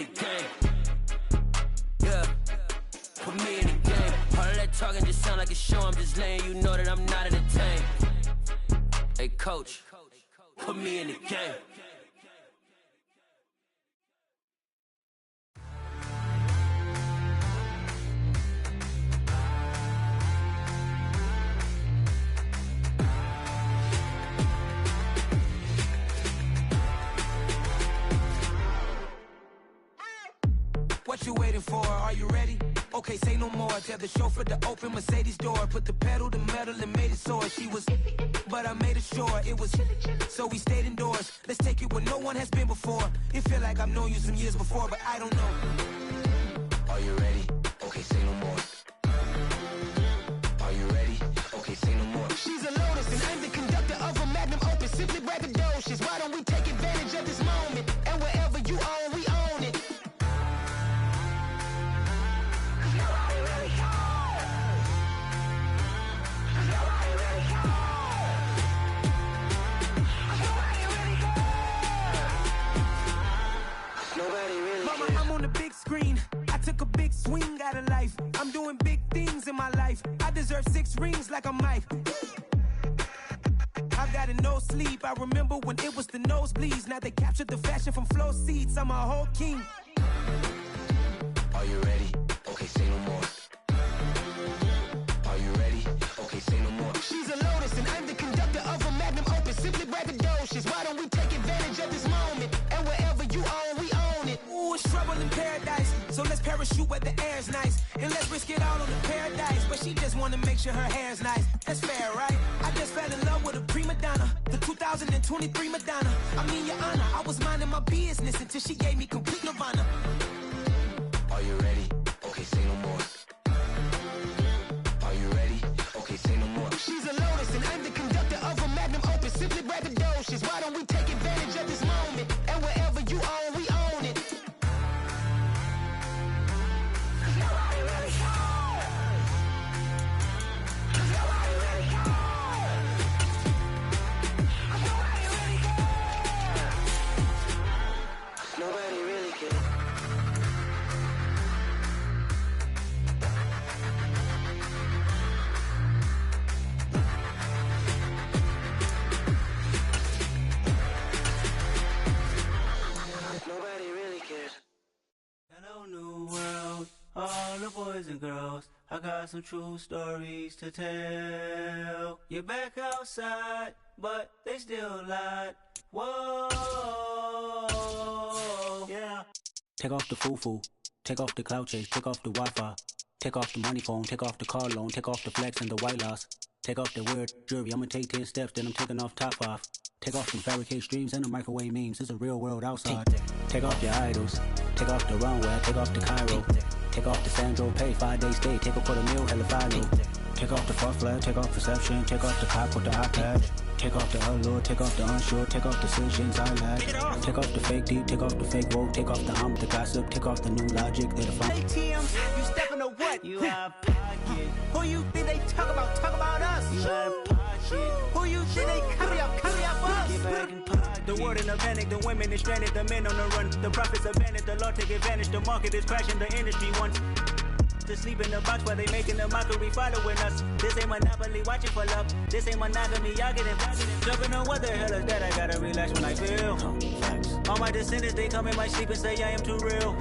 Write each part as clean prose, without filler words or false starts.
in the game. Yeah, put me in the game. All that talking just sound like a show. I'm just letting you know that I'm not entertained. Hey coach, put me in the game. What you waiting for? Are you ready? Okay, say no more. Tell the chauffeur to open Mercedes door. Put the pedal to metal and made it soar. She was, but I made it sure it was. So we stayed indoors. Let's take it where no one has been before. It feel like I've known you some years before, but I don't know. Are you ready? Okay, say no more. Are you ready? Okay, say no more. She's a Lotus and I'm the conductor of a Magnum Opus. Simply braggadocious. Why don't we take advantage of this moment? And wherever you own, we own it. I took a big swing out of life. I'm doing big things in my life. I deserve 6 rings like I'm Mike. I've got no sleep. I remember when it was the nosebleeds. Now they captured the fashion from flow seats. I'm a whole king. Are you ready? Okay, say no more. Are you ready? Okay, say no more. She's a Lotus and I'm the conductor of a Magnum Opus. Simply braggadocious. Why don't we take advantage of this moment? And wherever you own, we own it. Ooh, it's trouble in paradise. So let's parachute where the air's nice. And let's risk it all on the paradise. But she just wanna make sure her hair's nice. That's fair, right? I just fell in love with a prima donna. The 2023 Madonna. I mean, your honor, I was minding my business until she gave me complete nirvana. Are you ready? Okay, say no more. Are you ready? Okay, say no more. She's a Lotus and I'm the conductor of a Magnum Opus. Simply braggadocious. Why don't we take advantage of this moment? And wherever you own, we own it. Nobody really cares. Nobody really cares. Hello, new world, all the boys and girls. I got some true stories to tell. You're back outside, but they still lied. Whoa, yeah. Take off the foo-foo, take off the cloud chase, take off the Wi-Fi, take off the money phone, take off the car loan, take off the flex and the white loss, take off the weird jewelry. I'ma take 10 steps, then I'm taking off top 5. Take off some fabricated streams and the microwave memes. It's a real world outside. Take off your idols, take off the runway, take off the Cairo, take off the Sandro Pay, 5-day stay, take a $250,000, hella follow. Take off the false flag, take off perception, take off the cop with the iPad. Take off the allure, take off the unsure, take off decisions I lack. Take off the fake deep, take off the fake woke, take off the gossip, take off the new logic, they define. ATMs, you stepping to what? You out of pocket. Who you think they talk about us? You out of pocket. Who you think they carry up us? Get back in pocket. The world in a panic, the women is stranded, the men on the run. The profits abandoned, the law take advantage, the market is crashing, the industry wants to sleep in the box while they making a mockery following us. This ain't monopoly, watching for love. This ain't monogamy, y'all get invited. Jumping on what the hell is that? I gotta relax when I feel. All my descendants, they come in my sleep and say I am too real.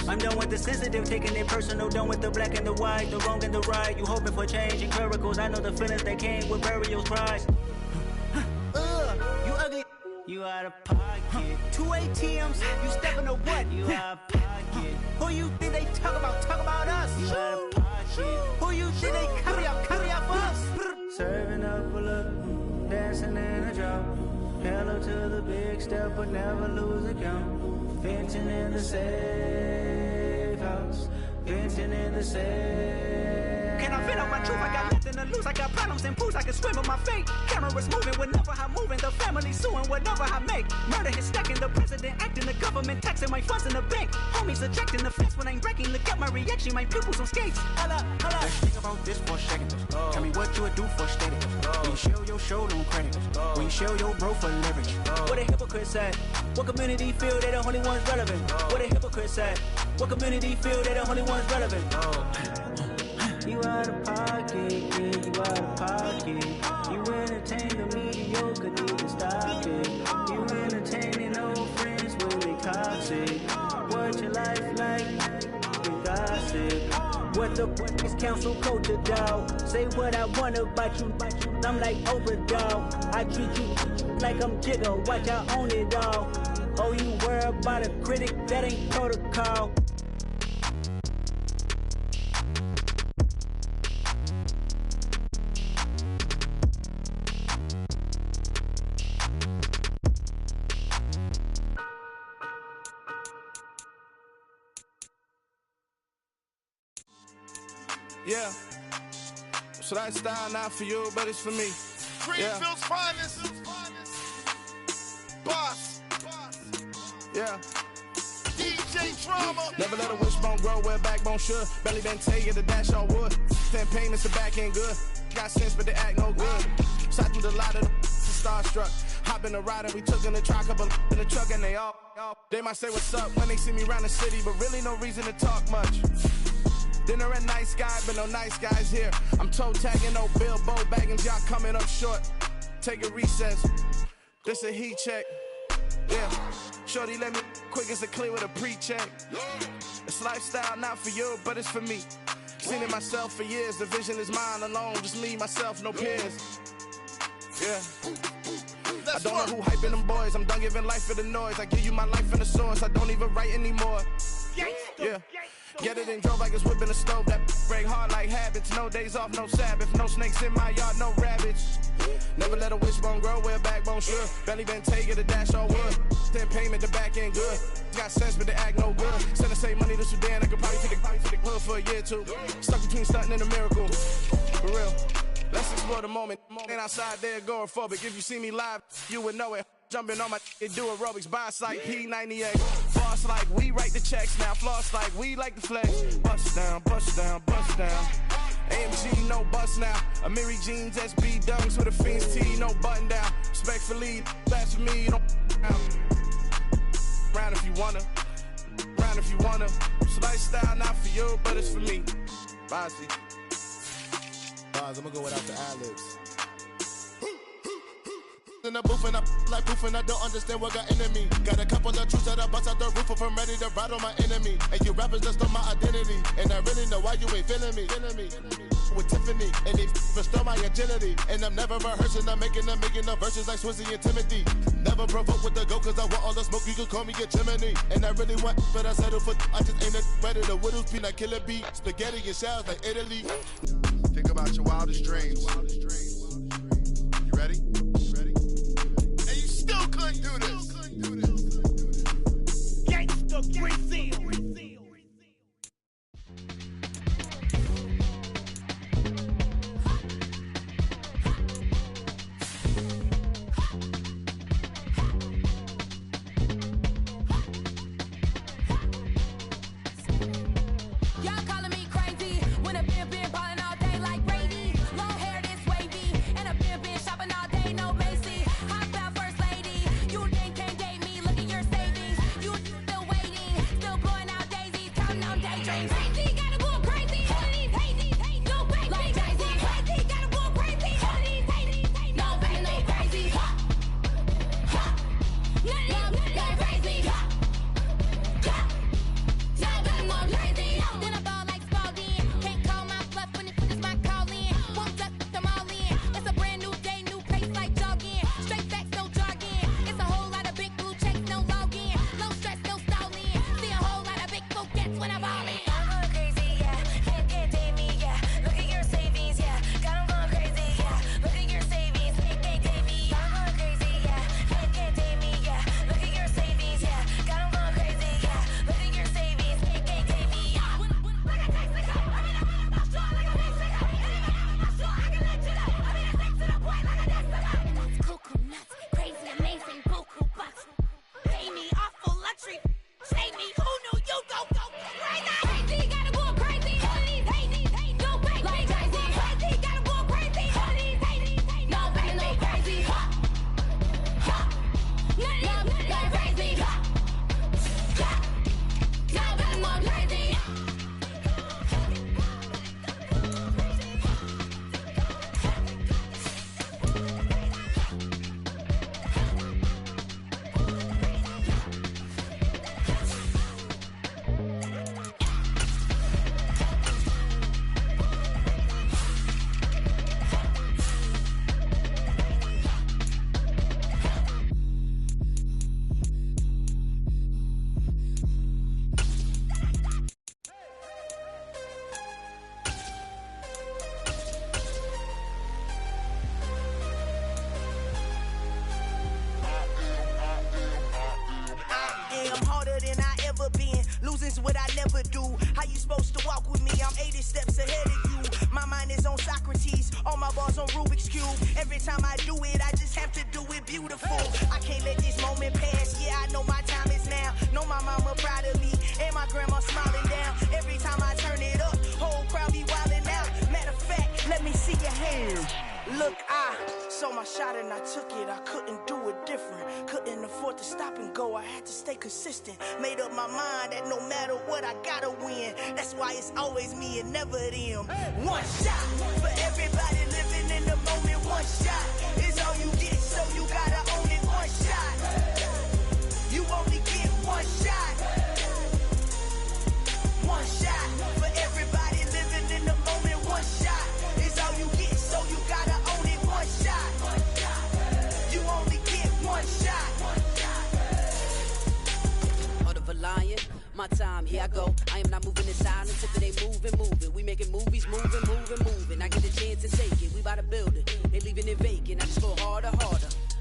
I'm done with the sensitive, taking it personal. Done with the black and the white, the wrong and the right. You hoping for change and miracles. I know the feelings that came with burial cries. You ugly. You out of pocket. 2 ATMs, you stepping to what? You out of pocket. Who you think they talk about us? You out of pocket. Who you think they carry up us? Serving up a look, dancing in a drop. Hello to the big step, but never lose a count. Venting in the safe house. Venting in the safe. Can I feel out my truth? I got nothing to lose. I got problems and pools. I can swim with my fate. Cameras moving whenever I'm moving. The family suing whatever I make. Murder is stacking. The president acting. The government government taxing my funds in the bank. Homies subtracting the fence when I'm breaking. Look at my reaction, my pupils on skates. Holla, holla. Let's think about this for a second. Tell me what you would do for status. When you show your show, don't credit. When you show your bro for leverage. What a hypocrite said. What community feel they the only ones relevant? What a hypocrite said. What community feel they the only ones relevant? You out of pocket, yeah, you out of pocket. You entertain the mediocre, need to stop it. You entertaining old friends when they toxic. What your life like? You gossip. What the is council culture, dog? Say what I want about you. I'm like overdog. I treat you like I'm Jigga. Watch I own it all. Oh, you worry about a critic? That ain't protocol. Yeah. So that style not for you, but it's for me. Greenfield's finest. Boss. Yeah. DJ Drama. Never let a wishbone grow where backbone should. Belly been taking the dash on wood. 10 payments, the back ain't good. Got sense, but they act no good. Sat through the lot of the starstruck. Hop in the ride and we took in the truck, couple in the truck and they all. They might say what's up when they see me around the city, but really no reason to talk much. Dinner at nice guy, but no nice guys here. I'm toe tagging, no Bilbo baggins, y'all coming up short. Take a recess. This a heat check. Yeah. Shorty let me quick as a clear with a pre-check. It's lifestyle not for you, but it's for me. Seen it myself for years. The vision is mine alone. Just me, myself, no peers. Yeah. I don't know who hyping them boys. I'm done giving life for the noise. I give you my life in the source. I don't even write anymore. Yeah. Get it and drove like it's whipping a stove. That break hard like habits. No days off, no Sabbath. No snakes in my yard, no rabbits. Never let a wishbone grow where backbone should. Belly been taking the dash on wood. 10 payment, the back end good. Got sense, but they act no good. Send the same money to Sudan. I could probably take the hood for a year or two. Stuck between stunting and a miracle. For real. Let's explore the moment. Ain't outside there agoraphobic. If you see me live, you would know it. Jumping on my do aerobics, boss like P98. Boss like we write the checks now. Floss like we like the flex. Bust down, bust down, bust down. AMG, no bust now. Amiri jeans, SB dunks with a Fiends T, no button down. Respectfully, that's for me, you don't down. Round if you wanna, round if you wanna. It's lifestyle not for you, but it's for me. Bossy. Bars, I'm gonna go without the ad-libs. In the booth and I like proof and I don't understand what got into me. Got a couple of truths that I bust out the roof if I'm ready to ride on my enemy. And you rappers just stole my identity, and I really know why you ain't feeling me. With Tiffany, and they restore my agility. And I'm never rehearsing, I'm making a million of verses like Swizzy and Timothy. Never provoke with the go, cause I want all the smoke, you can call me a chimney. And I really want, but I settle for, I just ain't ready to whittles, peanut killer beat. Spaghetti and shells like Italy. Think about your wildest dreams. You ready? Still couldn't do this. Gangsta Brazil. Y'all calling me crazy when a been ballin' all day like Brady. Long hair this wavy. on Rubik's Cube. Every time I do it, I just have to do it beautiful. I can't let this moment pass. Yeah, I know my time is now. Know my mama proud of me, and my grandma smiling down. Every time I turn it up, whole crowd be wildin' out. Matter of fact, let me see your hands. Look, I saw my shot and I took it. I couldn't do it different. Couldn't afford to stop and go. I had to stay consistent. Made up my mind that no matter what, I gotta win. That's why it's always me and never them. One shot for everybody living in the moment. One shot is all you get, so you gotta own it. One shot. You only get one shot. One shot for everybody living in the moment. One shot is all you get, so you gotta own it. One shot. You only get one shot. Heart of a lion, my time, here I go. I am not moving in silence if it ain't moving. We making movies, moving. I get a chance to take it, we about to build it. They leaving it vacant, I just go harder.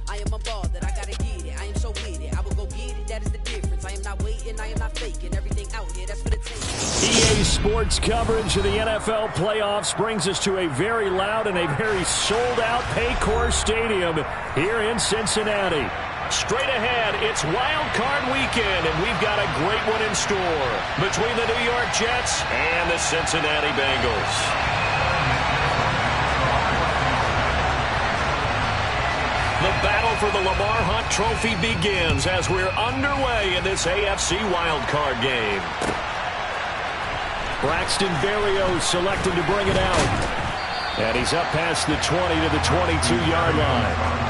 I am a ball that I gotta get it. I am so with it, I will go get it, that is the difference. I am not waiting, I am not faking. Everything out here, that's for the taking. EA Sports coverage of the NFL playoffs brings us to a very loud and a very sold-out Paycor Stadium here in Cincinnati. Straight ahead, it's Wild Card Weekend, and we've got a great one in store between the New York Jets and the Cincinnati Bengals. The battle for the Lamar Hunt Trophy begins as we're underway in this AFC wildcard game. Braxton Berrios selected to bring it out. And he's up past the 20 to the 22-yard line.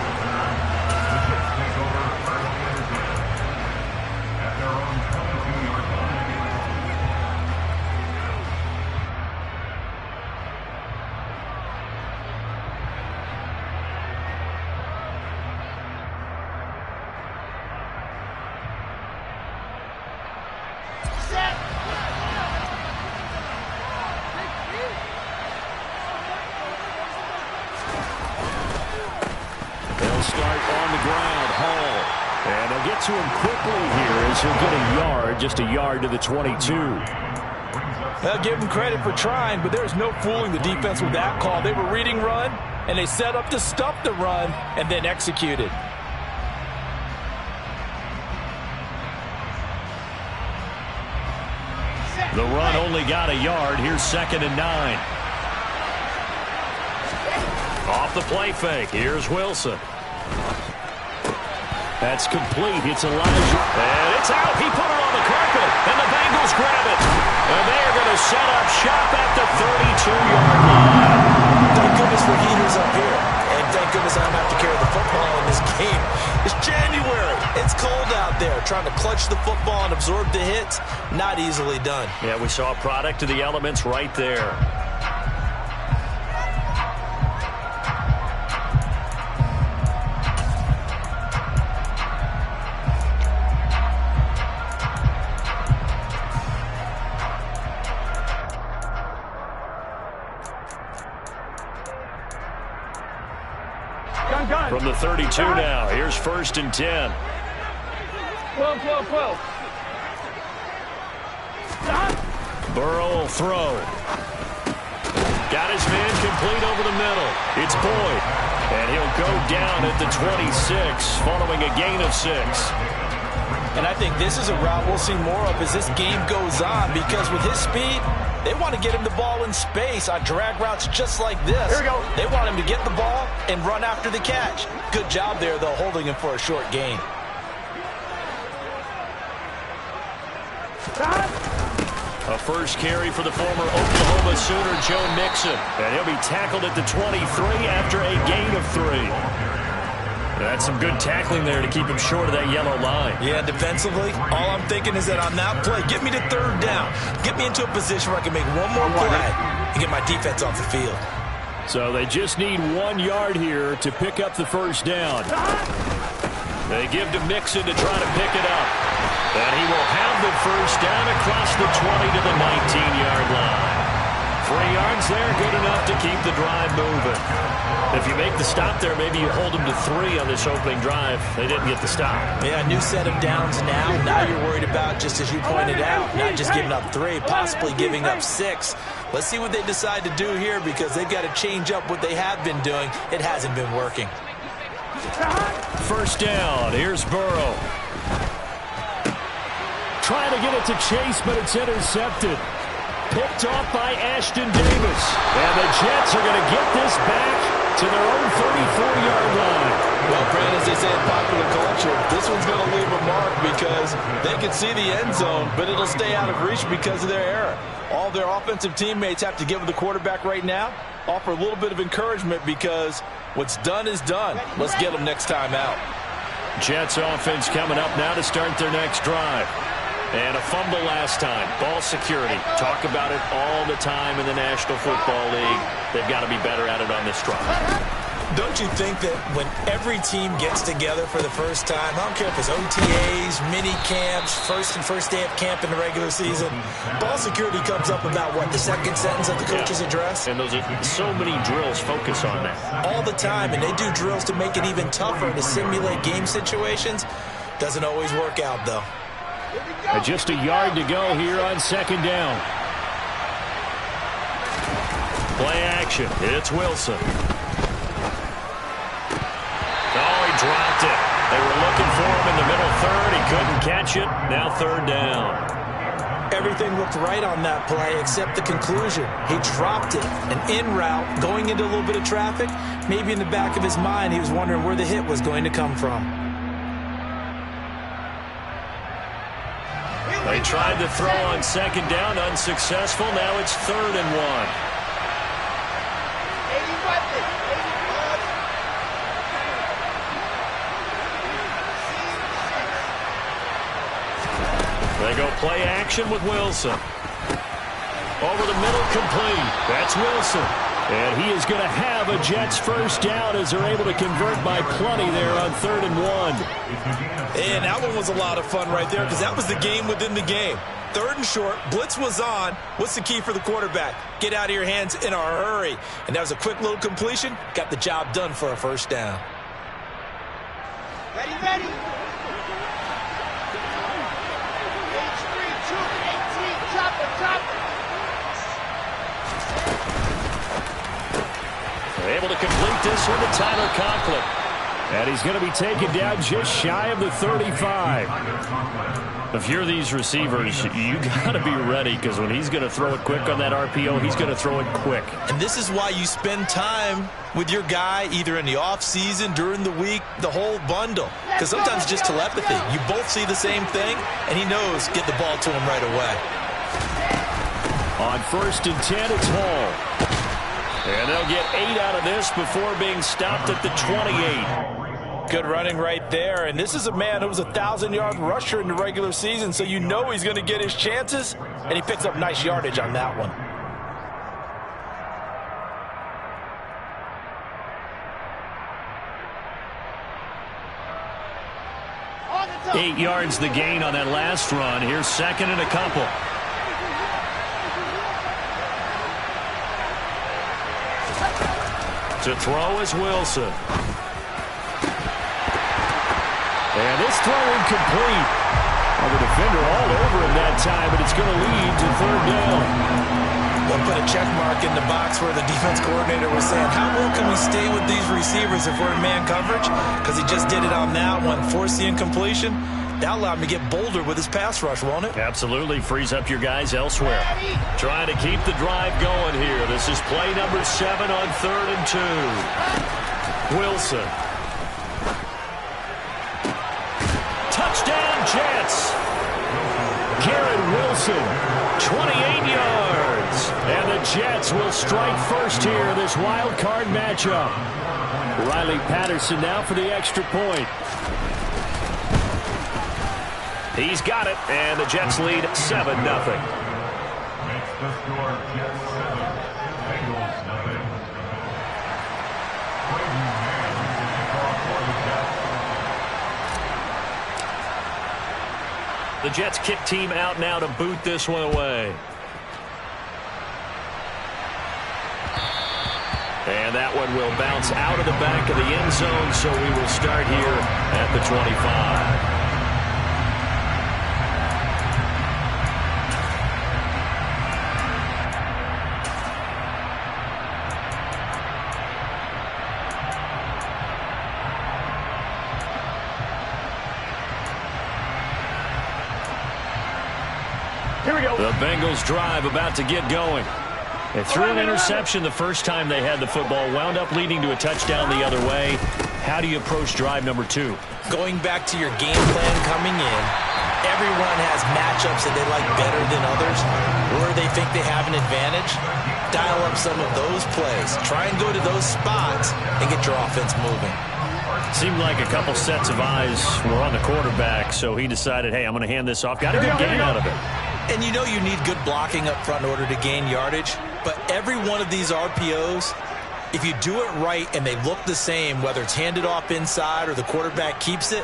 To him quickly here as he'll get a yard, just a yard to the 22. I'll give him credit for trying, but there's no fooling the defense with that call. They were reading run, and they set up to stop the run and then executed. The run only got a yard. Here's 2nd and 9. Off the play fake. Here's Wilson. That's complete. It's Elijah. And it's out. He put it on the carpet. And the Bengals grab it. And they're going to set up shop at the 32-yard line. Thank goodness the heater's up here. And thank goodness I don't have to carry the football in this game. It's January. It's cold out there. Trying to clutch the football and absorb the hits, not easily done. Yeah, we saw a product of the elements right there. From the 32 now, here's 1st and 10. 12. Burrow will throw. Got his man complete over the middle. It's Boyd. And he'll go down at the 26 following a gain of 6. And I think this is a route we'll see more of as this game goes on, because with his speed, they want to get him the ball in space on drag routes just like this. Here we go. They want him to get the ball and run after the catch. Good job there, though, holding him for a short gain. A first carry for the former Oklahoma Sooner, Joe Mixon. And he'll be tackled at the 23 after a gain of 3. That's some good tackling there to keep him short of that yellow line. Yeah, defensively, all I'm thinking is that on that play, get me to 3rd down. Get me into a position where I can make one more play and get my defense off the field. So they just need 1 yard here to pick up the 1st down. They give to Mixon to try to pick it up. And he will have the 1st down across the 20 to the 19-yard line. 3 yards there, good enough to keep the drive moving. If you make the stop there, maybe you hold them to 3 on this opening drive. They didn't get the stop. Yeah, new set of downs now. Now you're worried about, just as you pointed out, not just giving up 3, possibly giving up 6. Let's see what they decide to do here, because they've got to change up what they have been doing. It hasn't been working. First down. Here's Burrow. Trying to get it to Chase, but it's intercepted. Picked off by Ashton Davis. And the Jets are going to get this back to their own 34-yard line. Well, Brand, as they say in popular culture, this one's going to leave a mark because they can see the end zone, but it'll stay out of reach because of their error. All their offensive teammates have to give the quarterback right now, offer a little bit of encouragement, because what's done is done. Let's get them next time out. Jets offense coming up now to start their next drive. And a fumble last time. Ball security. Talk about it all the time in the National Football League. They've got to be better at it on this drive. Don't you think that when every team gets together for the first time, I don't care if it's OTAs, mini camps, first day of camp in the regular season, ball security comes up about, what, the second sentence of the coach's address? And those are so many drills focus on that. All the time, and they do drills to make it even tougher to simulate game situations. Doesn't always work out, though. Just a yard to go here on second down. Play action. It's Wilson. Oh, he dropped it. They were looking for him in the middle third. He couldn't catch it. Now third down. Everything looked right on that play except the conclusion. He dropped it. An in route, going into a little bit of traffic. Maybe in the back of his mind, he was wondering where the hit was going to come from. They tried to throw on second down, unsuccessful. Now it's 3rd and 1. They go play action with Wilson. Over the middle, complete. That's Wilson. And he is going to have a Jets first down as they're able to convert by plenty there on 3rd and 1. And that one was a lot of fun right there, because that was the game within the game. 3rd and short, blitz was on. What's the key for the quarterback? Get out of your hands in a hurry. And that was a quick little completion. Got the job done for a first down. Ready, ready. H3, 2, 18, chopper. They're able to complete this one to Tyler Conklin. And he's going to be taken down just shy of the 35. If you're these receivers, you got to be ready, because when he's going to throw it quick on that RPO, he's going to throw it quick. And this is why you spend time with your guy, either in the offseason, during the week, the whole bundle. Because sometimes just telepathy. You both see the same thing, and he knows get the ball to him right away. On 1st and 10, it's Hall. And they'll get 8 out of this before being stopped at the 28. Good running right there. And this is a man who was a 1,000-yard rusher in the regular season, so you know he's going to get his chances, and he picks up nice yardage on that one. Eight yards the gain on that last run. Here's 2nd and a couple. To throw is Wilson. And this throw incomplete. Well, the defender all over him that time, but it's going to lead to 3rd down. They'll put a check mark in the box where the defense coordinator was saying, how well can we stay with these receivers if we're in man coverage? Because he just did it on that one, forced the incompletion. That allowed him to get bolder with his pass rush, won't it? Absolutely. Frees up your guys elsewhere. Trying to keep the drive going here. This is play number 7 on 3rd and 2. Wilson. Touchdown, Jets. Garrett Wilson, 28 yards. And the Jets will strike first here in this wild card matchup. Riley Patterson now for the extra point. He's got it, and the Jets lead 7-0. The Jets kick team out now to boot this one away. And that one will bounce out of the back of the end zone, so we will start here at the 25. The Bengals drive about to get going. They threw an interception the first time they had the football, wound up leading to a touchdown the other way. How do you approach drive number 2? Going back to your game plan coming in, everyone has matchups that they like better than others, where they think they have an advantage. Dial up some of those plays. Try and go to those spots and get your offense moving. Seemed like a couple sets of eyes were on the quarterback, so he decided, hey, I'm going to hand this off. Got a good gain out of it. And you know you need good blocking up front in order to gain yardage. But every one of these RPOs, if you do it right and they look the same, whether it's handed off inside or the quarterback keeps it,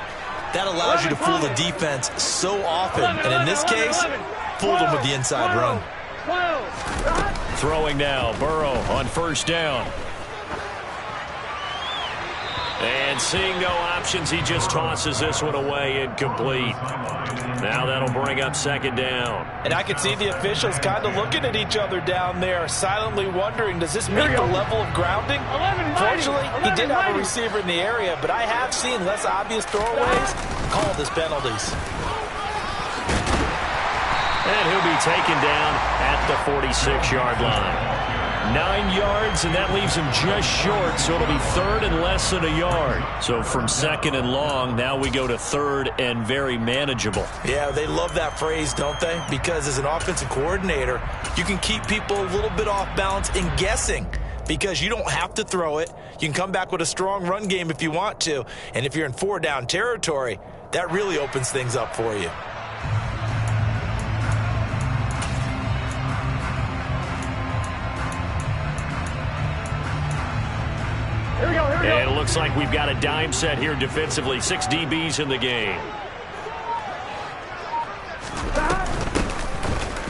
that allows you to fool the defense so often. And in this case, fooled them with the inside run. Throwing now, Burrow on first down. And seeing no options, he just tosses this one away, incomplete. Now that'll bring up second down. And I can see the officials kind of looking at each other down there, silently wondering, does this meet the level of grounding? Fortunately, he did have a receiver in the area, but I have seen less obvious throwaways called as penalties. And he'll be taken down at the 46-yard line. 9 yards, and that leaves him just short, so it'll be third and less than a yard. So from second and long, now we go to third and very manageable. Yeah, they love that phrase, don't they? Because as an offensive coordinator, you can keep people a little bit off balance and guessing, because you don't have to throw it. You can come back with a strong run game if you want to, and if you're in 4-down territory, that really opens things up for you. And it looks like we've got a dime set here defensively. 6 DBs in the game.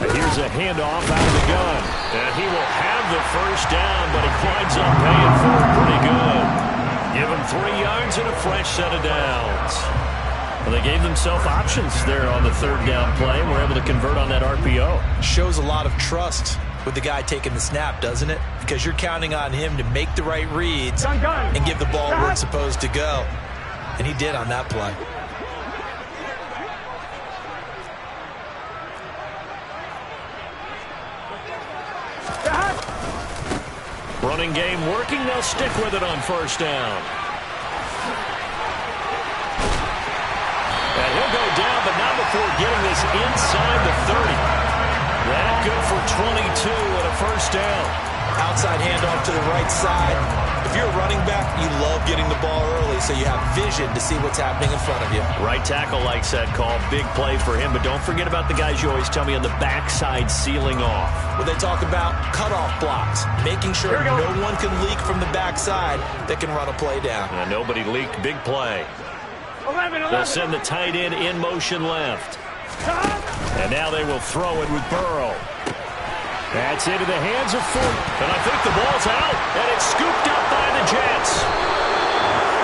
And here's a handoff out of the gun. And he will have the first down, but he winds up paying for it pretty good. Give him 3 yards and a fresh set of downs. Well, they gave themselves options there on the third down play and were able to convert on that RPO. Shows a lot of trust with the guy taking the snap, doesn't it? Because you're counting on him to make the right reads and give the ball where it's supposed to go. And he did on that play. Running game working. They'll stick with it on first down. And he'll go down, but not before getting this inside the 30. That good for 22 and a first down. Outside handoff to the right side. If you're a running back, you love getting the ball early so you have vision to see what's happening in front of you. Right tackle likes that call. Big play for him, but don't forget about the guys you always tell me on the backside sealing off. When they talk about cutoff blocks, making sure no one can leak from the backside that can run a play down. Nobody leaked. Big play. They'll send the tight end in motion left. And now they will throw it with Burrow. That's into the hands of Ford. And I think the ball's out. And it's scooped up by the Jets.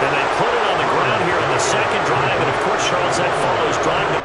And they put it on the ground here on the second drive. And, of course, Charles, that follows drive.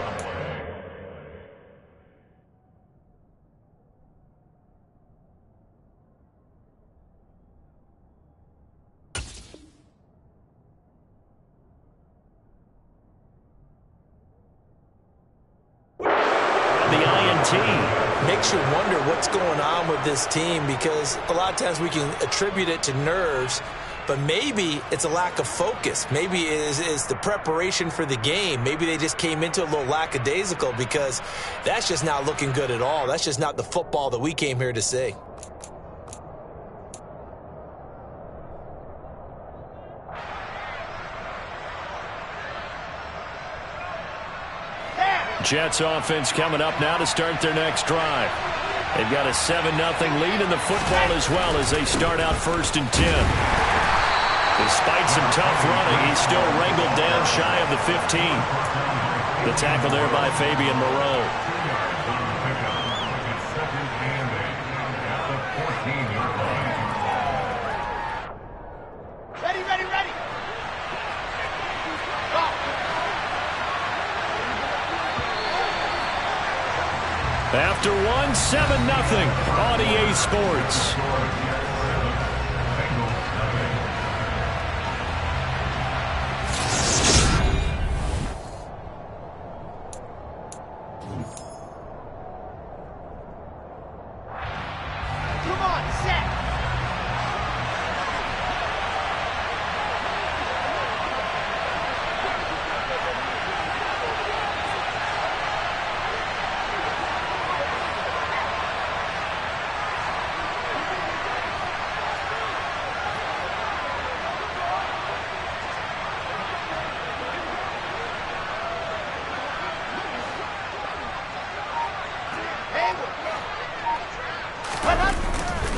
Makes you wonder what's going on with this team, because a lot of times we can attribute it to nerves, but maybe it's a lack of focus. Maybe it is the preparation for the game. Maybe they just came into a little lackadaisical, because that's just not looking good at all. That's just not the football that we came here to see. Jets offense coming up now to start their next drive. They've got a 7-0 lead in the football as well as they start out 1st and 10. Despite some tough running, he's still wrangled down shy of the 15. The tackle there by Fabian Moreau. After one, 7-0 on EA Sports.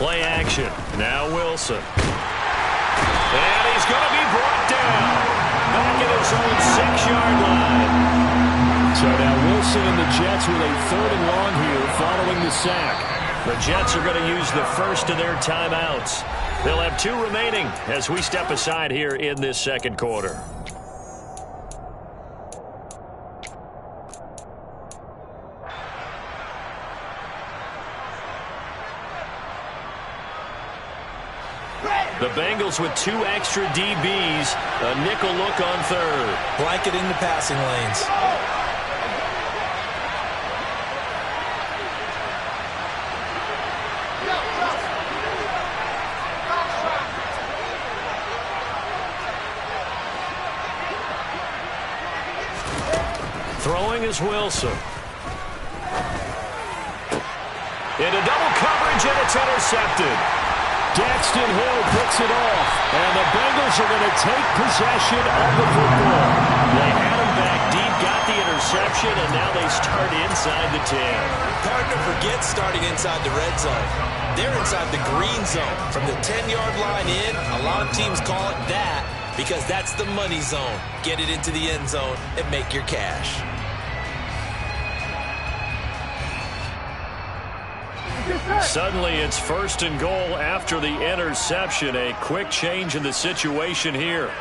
Play action. Now Wilson. And he's going to be brought down. Back at his own 6-yard line. So now Wilson and the Jets with a 3rd and long here following the sack. The Jets are going to use the first of their timeouts. They'll have 2 remaining as we step aside here in this second quarter. The Bengals with 2 extra DBs, a nickel look on 3rd. Blanketing the passing lanes. Throwing is Wilson. Into double coverage, and it's intercepted. Daxton Hill picks it off, and the Bengals are going to take possession of the football. They had him back deep, got the interception, and now they start inside the 10. Hard to forget starting inside the red zone. They're inside the green zone. From the 10-yard line in, a lot of teams call it that because that's the money zone. Get it into the end zone and make your cash. Suddenly it's 1st and goal after the interception. A quick change in the situation here.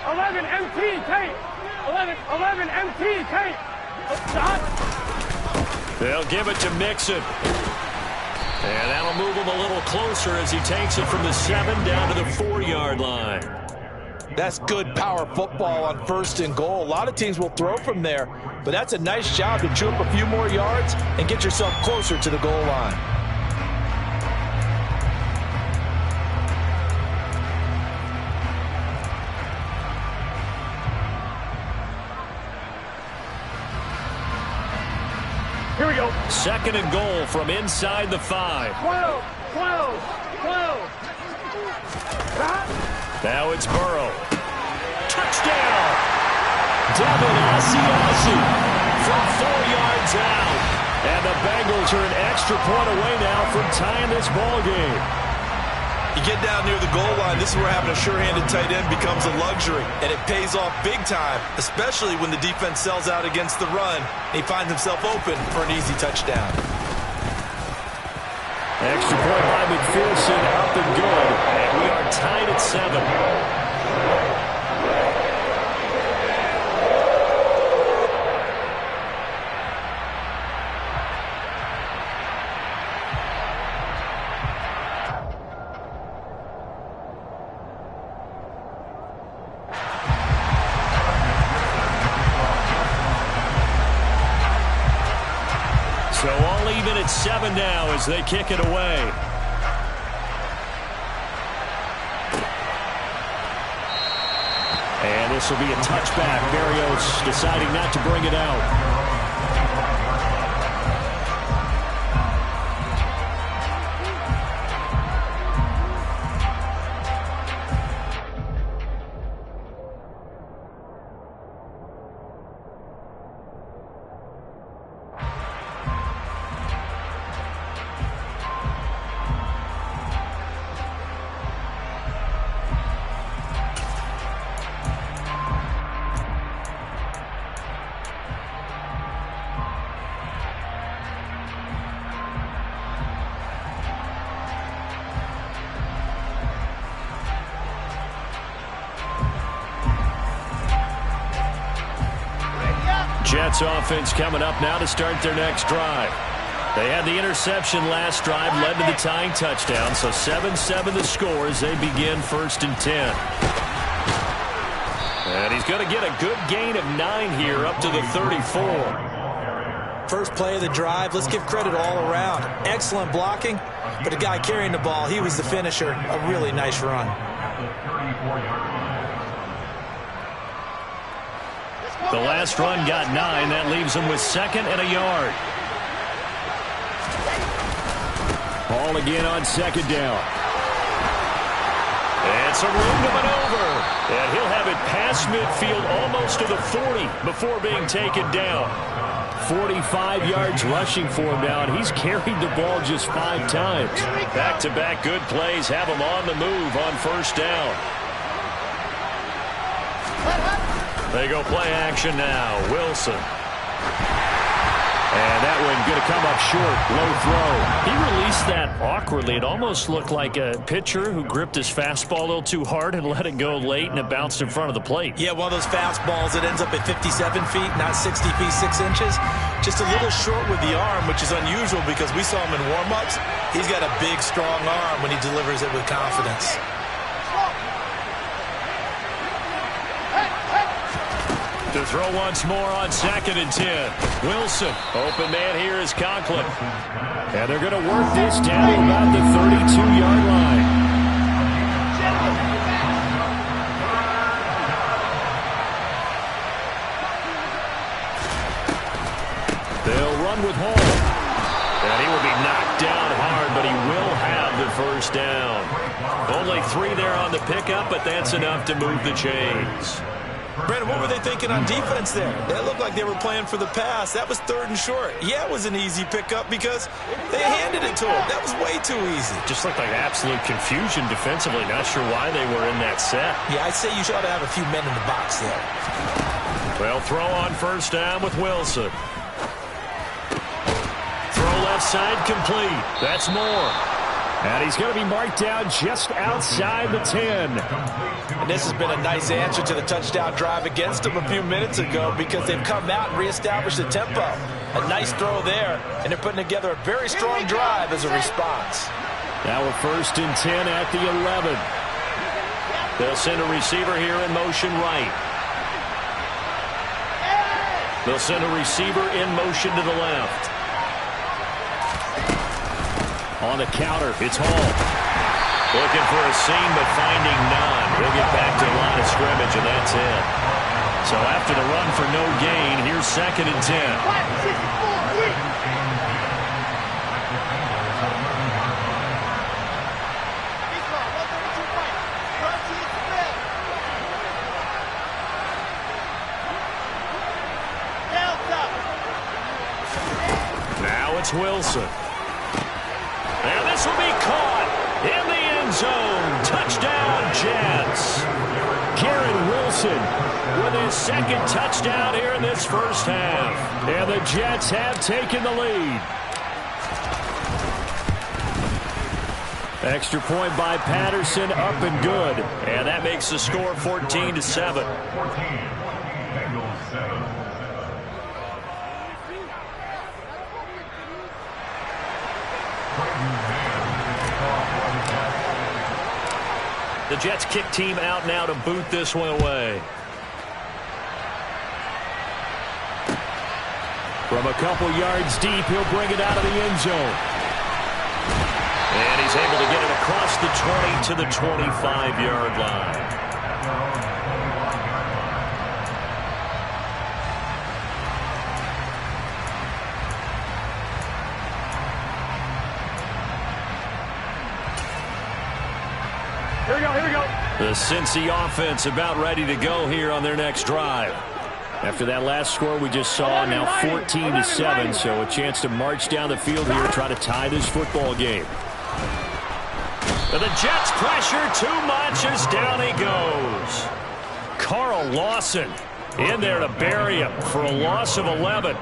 11 MT tape. 11 MT tape. They'll give it to Mixon. And that'll move him a little closer as he takes it from the 7 down to the 4-yard line. That's good power football on 1st and goal. A lot of teams will throw from there, but that's a nice job to chew up a few more yards and get yourself closer to the goal line. Here we go. 2nd and goal from inside the 5. 12. Now it's Burrow. Touchdown! Devin Asiasi from 4 yards out. And the Bengals are an extra point away now from tying this ball game. You get down near the goal line, this is where having a sure-handed tight end becomes a luxury. And it pays off big time, especially when the defense sells out against the run. And he finds himself open for an easy touchdown. Extra point by McPherson, up and good. And we are tied at 7. So all even at 7 now as they kick it away. And this will be a touchback. Berrios deciding not to bring it out. Jets offense coming up now to start their next drive. They had the interception last drive, led to the tying touchdown, so 7-7 the score as they begin 1st and 10. And he's going to get a good gain of 9 here up to the 34. First play of the drive, let's give credit all around. Excellent blocking, but the guy carrying the ball, he was the finisher. A really nice run. The last run got 9. That leaves him with 2nd and a yard. Ball again on 2nd down. It's a room to maneuver. And he'll have it past midfield almost to the 40 before being taken down. 45 yards rushing for him now, and he's carried the ball just 5 times. Back-to-back good plays have him on the move on 1st down. They go play action now. Wilson. And that one going to come up short. Low throw. He released that awkwardly. It almost looked like a pitcher who gripped his fastball a little too hard and let it go late, and it bounced in front of the plate. Yeah, one of those fastballs that ends up at 57 feet, not 60 feet, 6 inches. Just a little short with the arm, which is unusual because we saw him in warm-ups. He's got a big, strong arm when he delivers it with confidence. To throw once more on 2nd and 10. Wilson. Open man here is Conklin. And they're going to work this down to about the 32-yard line. They'll run with Hall. And he will be knocked down hard, but he will have the 1st down. Only 3 there on the pickup, but that's enough to move the chains. Brandon, what were they thinking on defense there? That looked like they were playing for the pass. That was 3rd and short. Yeah, it was an easy pickup because they handed it to him. That was way too easy. Just looked like absolute confusion defensively. Not sure why they were in that set. Yeah, I'd say you should have a few men in the box there. Well, throw on 1st down with Wilson. Throw left side complete. That's Moore. And he's going to be marked down just outside the 10. And this has been a nice answer to the touchdown drive against them a few minutes ago because they've come out and reestablished the tempo. A nice throw there, and they're putting together a very strong drive as a response. Now we're 1st and 10 at the 11. They'll send a receiver here in motion right. They'll send a receiver in motion to the left. On the counter, it's Hall. Looking for a seam, but finding none. He'll get back to the line of scrimmage, and that's it. So after the run for no gain, here's 2nd and 10. Now it's Wilson. And this will be caught in the end zone. Touchdown, Jets. Garrett Wilson with his 2nd touchdown here in this 1st half. And the Jets have taken the lead. Extra point by Patterson, up and good. And that makes the score 14-7. The Jets kick team out now to boot this one away. From a couple yards deep, he'll bring it out of the end zone. And he's able to get it across the 20 to the 25-yard line. Here we go. The Cincy offense about ready to go here on their next drive. After that last score we just saw, now 14-7, so a chance to march down the field here and try to tie this football game. But the Jets pressure too much as down he goes. Carl Lawson in there to bury him for a loss of 11.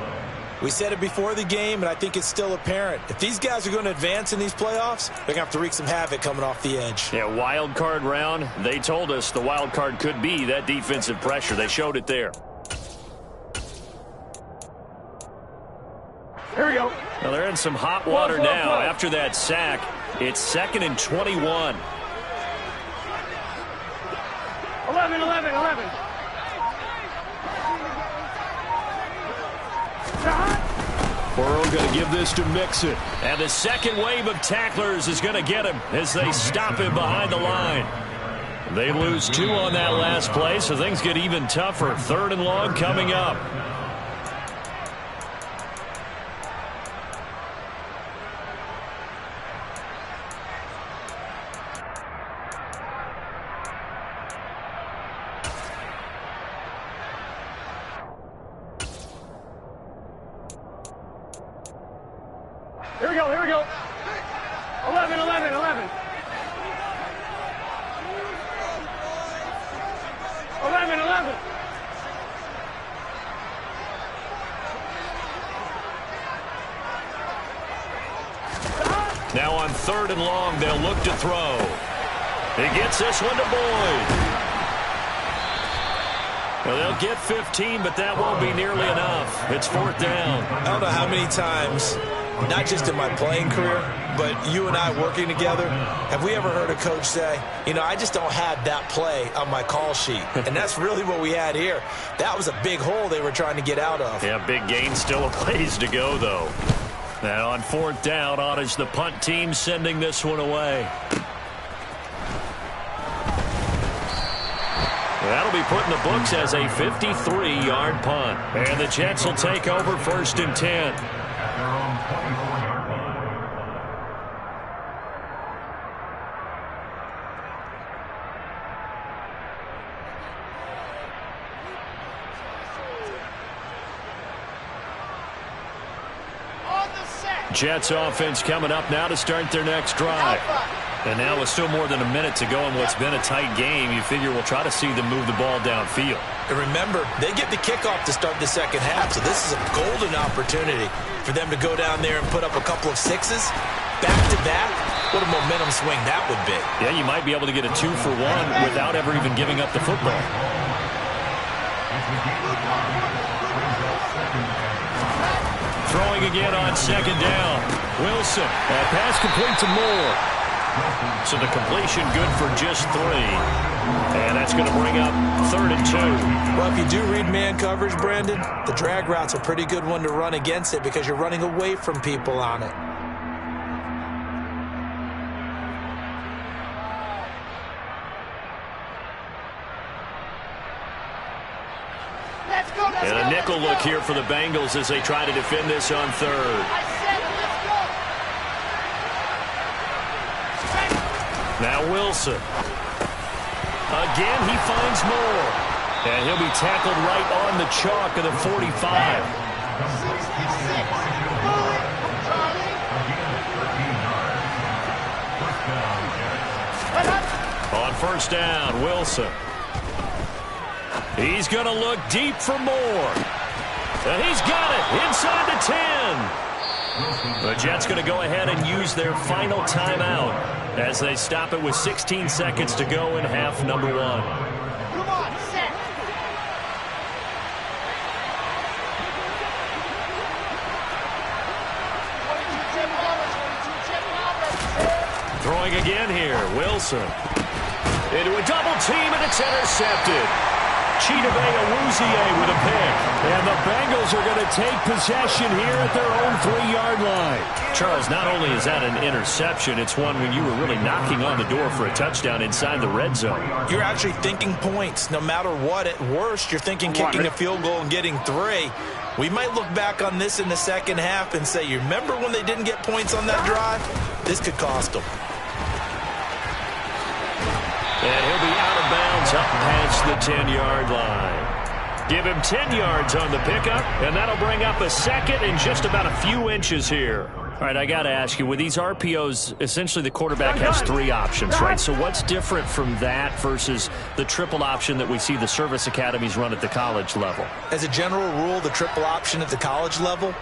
We said it before the game, and I think it's still apparent. If these guys are going to advance in these playoffs, they're going to have to wreak some havoc coming off the edge. Yeah, wild card round. They told us the wild card could be that defensive pressure. They showed it there. Here we go. Well, they're in some hot water now. After that sack, it's 2nd and 21. 11. Burrow going to give this to Mixon. And the second wave of tacklers is going to get him as they stop him behind the line. They lose 2 on that last play, so things get even tougher. 3rd and long coming up. Here we go. 11. 11. Now on 3rd and long, they'll look to throw. He gets this one to Boyd. Well, they'll get 15, but that won't be nearly enough. It's 4th down. I don't know how many times, not just in my playing career, but you and I working together, have we ever heard a coach say, you know, I just don't have that play on my call sheet. And that's really what we had here. That was a big hole they were trying to get out of. Yeah, big gain, still a ways to go, though. Now on 4th down, on is the punt team sending this one away. That'll be put in the books as a 53-yard punt. And the Jets will take over 1st and 10. Jets offense coming up now to start their next drive. And now with still more than a minute to go in what's been a tight game, you figure we'll try to see them move the ball downfield. And remember, they get the kickoff to start the second half, so this is a golden opportunity for them to go down there and put up a couple of sixes back-to-back. What a momentum swing that would be. Yeah, you might be able to get a 2-for-1 without ever even giving up the football. Throwing again on 2nd down. Wilson. That pass complete to Moore. So the completion good for just 3. And that's going to bring up 3rd and 2. Well, if you do read man coverage, Brandon, the drag route's a pretty good one to run against it because you're running away from people on it. And a nickel look here for the Bengals as they try to defend this on 3rd. Now Wilson. Again, he finds Moore. And he'll be tackled right on the chalk of the 45. On 1st down, Wilson. He's going to look deep for Moore. And he's got it inside the 10. The Jets going to go ahead and use their final timeout as they stop it with 16 seconds to go in half number 1. Come on, set. Throwing again here, Wilson. Into a double team, and it's intercepted. Chidobe Awuzie with a pick. And the Bengals are going to take possession here at their own 3-yard line. Charles, not only is that an interception, it's one when you were really knocking on the door for a touchdown inside the red zone. You're actually thinking points. No matter what, at worst, you're thinking kicking a field goal and getting 3. We might look back on this in the second half and say, you remember when they didn't get points on that drive? This could cost them. And he'll be out of bounds up past the 10-yard line. Give him 10 yards on the pickup, and that'll bring up a second in just about a few inches here. All right, I got to ask you, with these RPOs, essentially the quarterback has 3 options, right? So what's different from that versus the triple option that we see the service academies run at the college level? As a general rule, the triple option at the college level,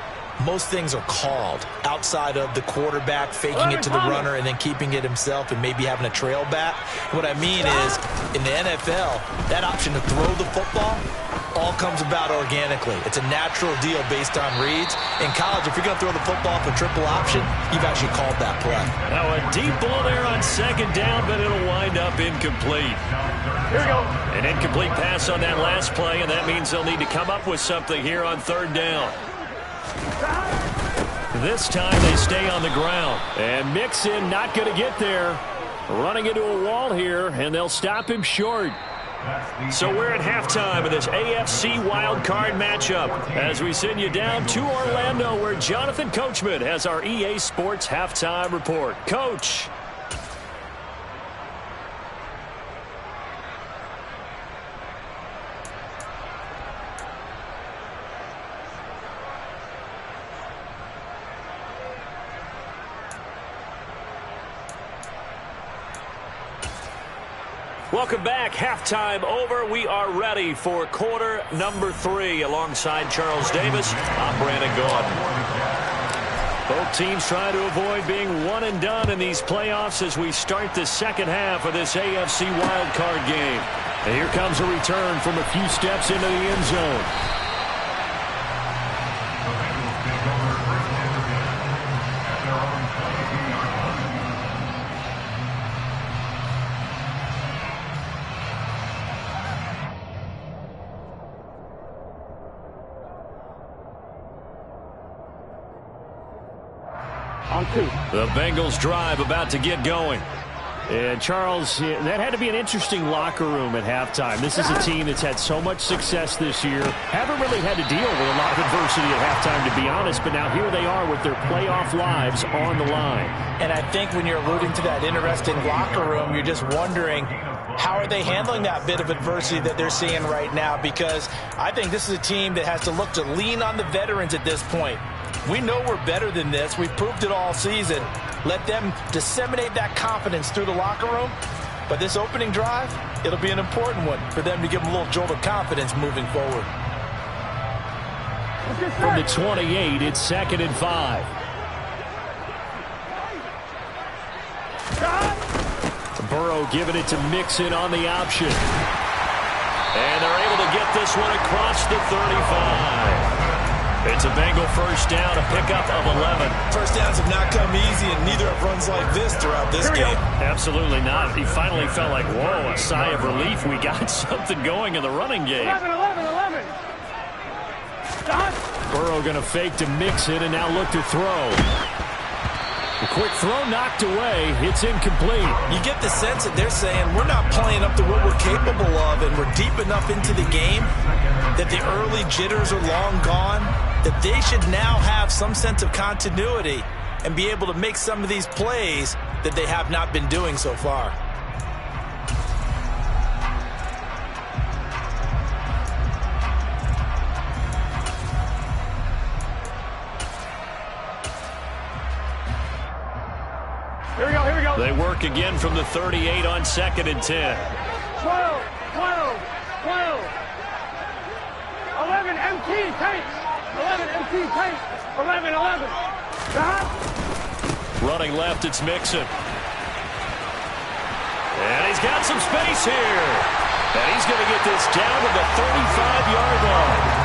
most things are called outside of the quarterback faking it to the runner and then keeping it himself and maybe having a trail back. What I mean is, in the NFL, that option to throw the football, all comes about organically. It's a natural deal based on reads. In college, if you're going to throw the football for triple option, you've actually called that play. Now a deep ball there on second down, but it'll wind up incomplete. Here we go. An incomplete pass on that last play, and that means they'll need to come up with something here on third down. This time they stay on the ground. And Mixon not going to get there. Running into a wall here, and they'll stop him short. So we're at halftime of this AFC wildcard matchup as we send you down to Orlando where Jonathan Coachman has our EA Sports halftime report. Coach. Welcome back. Halftime over. We are ready for quarter number 3. Alongside Charles Davis, I'm Brandon Gaudin. Both teams trying to avoid being one and done in these playoffs as we start the second half of this AFC wildcard game. And here comes a return from a few steps into the end zone. The Bengals drive about to get going. And Charles, that had to be an interesting locker room at halftime. This is a team that's had so much success this year. Haven't really had to deal with a lot of adversity at halftime, to be honest. But now here they are with their playoff lives on the line. And I think when you're alluding to that interesting locker room, you're just wondering, how are they handling that bit of adversity that they're seeing right now? Because I think this is a team that has to look to lean on the veterans at this point. We know we're better than this. We've proved it all season. Let them disseminate that confidence through the locker room. But this opening drive, it'll be an important one for them to give them a little jolt of confidence moving forward. From the 28, it's 2nd and 5. Burrow giving it to Mixon on the option. And they're able to get this one across the 35. It's a Bengal first down, a pickup of 11. First downs have not come easy, and neither have runs like this throughout this game. Absolutely not. He finally felt like, whoa, a sigh of relief. We got something going in the running game. 11. Burrow going to fake to Mixon and now look to throw. A quick throw knocked away. It's incomplete. You get the sense that they're saying we're not playing up to what we're capable of, and we're deep enough into the game that the early jitters are long gone, that they should now have some sense of continuity and be able to make some of these plays that they have not been doing so far. Here we go. They work again from the 38 on 2nd and 10. 12. 11 MT paint. 11 MT paint. 11. Running left, it's Mixon. And he's got some space here. And he's going to get this down to the 35-yard line.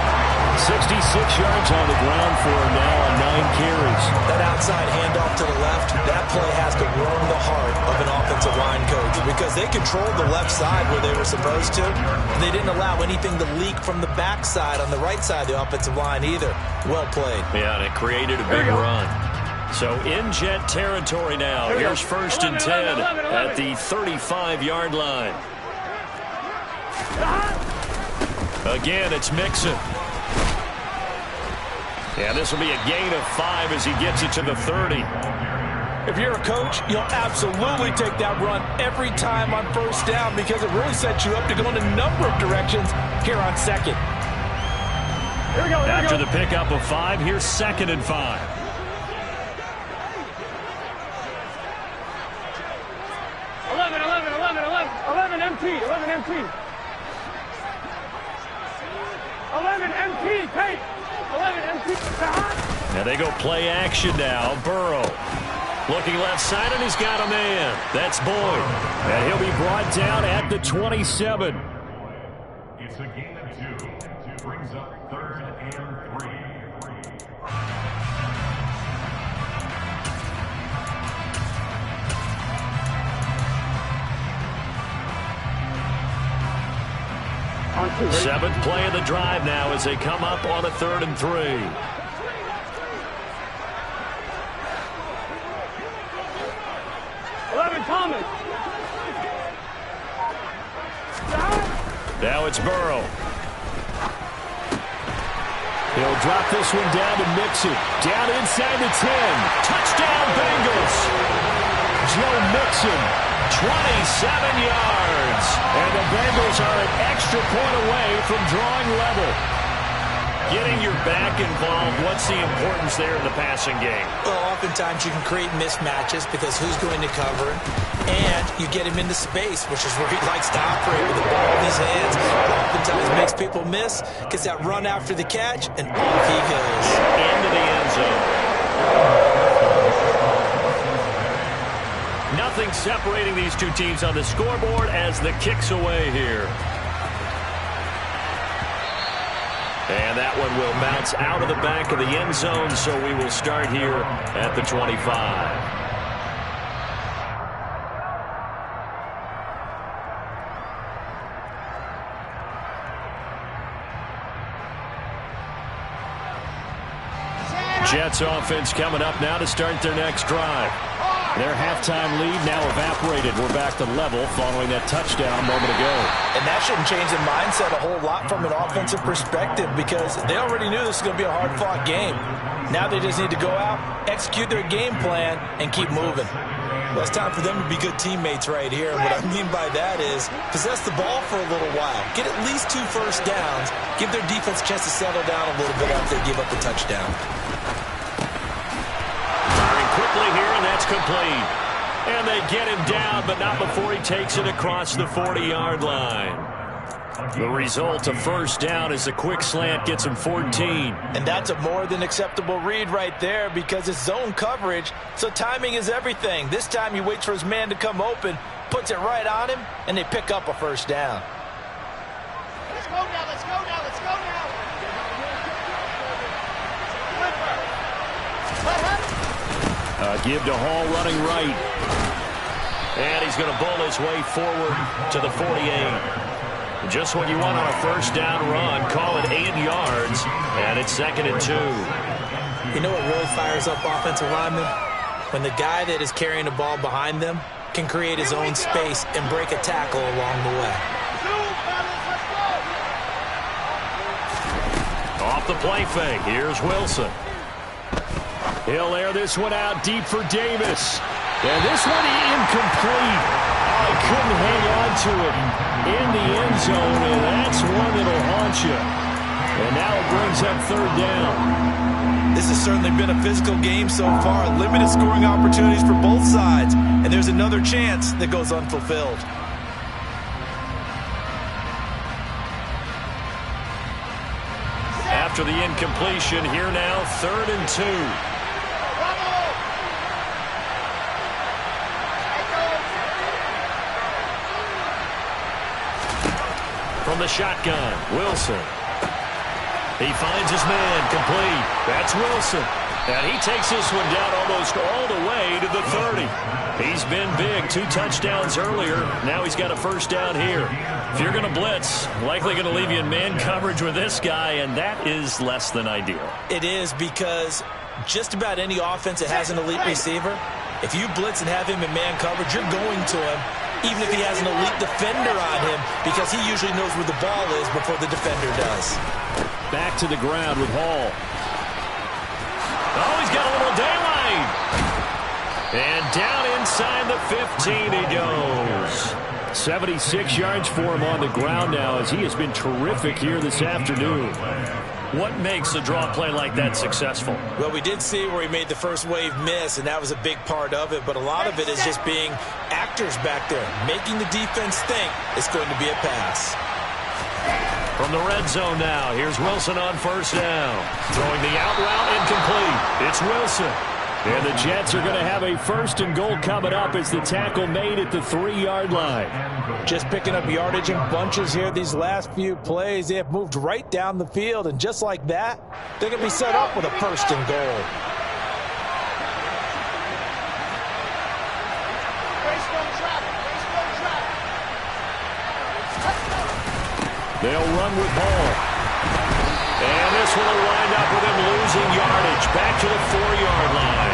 66 yards on the ground for him now on 9 carries. That outside handoff to the left, that play has to warm the heart of an offensive line coach because they controlled the left side where they were supposed to. They didn't allow anything to leak from the backside on the right side of the offensive line either. Well played. Yeah, and it created a big run. So in jet territory now. Here's 1st and 10 at the 35-yard line. Again, it's Mixon. Yeah, this will be a gain of 5 as he gets it to the 30. If you're a coach, you'll absolutely take that run every time on first down because it really sets you up to go in a number of directions here on 2nd. Here we go. After the pickup of 5, here's 2nd and 5. 11 MT. 11 MT paint. 11 MT. Now they go play action now. Burrow looking left side, and he's got a man. That's Boyd. And he'll be brought down at the 27. It's a gain of 2. brings up 3rd and 3. Seventh play of the drive now as they come up on a 3rd and 3. Thomas. Now it's Burrow. He'll drop this one down to Mixon. Down inside the 10. Touchdown Bengals. Joe Mixon, 27 yards. And the Bengals are an extra point away from drawing level. Getting your back involved, what's the importance there in the passing game? Well, oftentimes you can create mismatches because who's going to cover him, and you get him into space, which is where he likes to operate with the ball in his hands. Oftentimes makes people miss, gets that run after the catch, and off he goes. Into the end zone. Nothing separating these two teams on the scoreboard as the kick's away here. And that one will bounce out of the back of the end zone, so we will start here at the 25. Jets offense coming up now to start their next drive. Their halftime lead now evaporated. We're back to level following that touchdown a moment ago. And that shouldn't change the mindset a whole lot from an offensive perspective because they already knew this was going to be a hard-fought game. Now they just need to go out, execute their game plan, and keep moving. Well, it's time for them to be good teammates right here. And what I mean by that is possess the ball for a little while. Get at least 2 first downs. Give their defense a chance to settle down a little bit after they give up the touchdown. Quickly here, and that's complete. And they get him down, but not before he takes it across the 40-yard line. The result, a first down, as a quick slant gets him 14. And that's a more than acceptable read right there because it's zone coverage, so timing is everything. This time he waits for his man to come open, puts it right on him, and they pick up a first down. Let's go now, let's go now, let's go now. Give to Hall running right. And he's going to bowl his way forward to the 48. Just what you want on a first down run. Call it 8 yards, and it's 2nd and 2. You know what really fires up offensive linemen? When the guy that is carrying the ball behind them can create his own space and break a tackle along the way. Off the play fake, here's Wilson. He'll air this one out deep for Davis. And this one incomplete. I couldn't hang on to it in the end zone, and that's one that'll haunt you. And now it brings up 3rd down. This has certainly been a physical game so far. Limited scoring opportunities for both sides. And there's another chance that goes unfulfilled. After the incompletion, here now, 3rd and 2. From the shotgun, Wilson. He finds his man, complete. That's Wilson. And he takes this one down almost all the way to the 30. He's been big, 2 touchdowns earlier. Now he's got a first down here. If you're going to blitz, likely going to leave you in man coverage with this guy, and that is less than ideal. It is because just about any offense that has an elite receiver, if you blitz and have him in man coverage, you're going to him, even if he has an elite defender on him, because he usually knows where the ball is before the defender does. Back to the ground with Hall. Oh, he's got a little daylight. And down inside the 15 he goes. 76 yards for him on the ground now as he has been terrific here this afternoon. What makes a draw play like that successful? Well, we did see where he made the first wave miss, and that was a big part of it. But a lot of it is just being actors back there, making the defense think it's going to be a pass. From the red zone now, here's Wilson on first down. Throwing the out route incomplete. It's Wilson. And the Jets are going to have a 1st and goal coming up as the tackle made at the 3-yard line. Just picking up yardage in bunches here these last few plays. They have moved right down the field, and just like that, they're going to be set up with a 1st and goal. They'll run with Hall. And this one will wind up with him losing yardage back to the 4-yard line.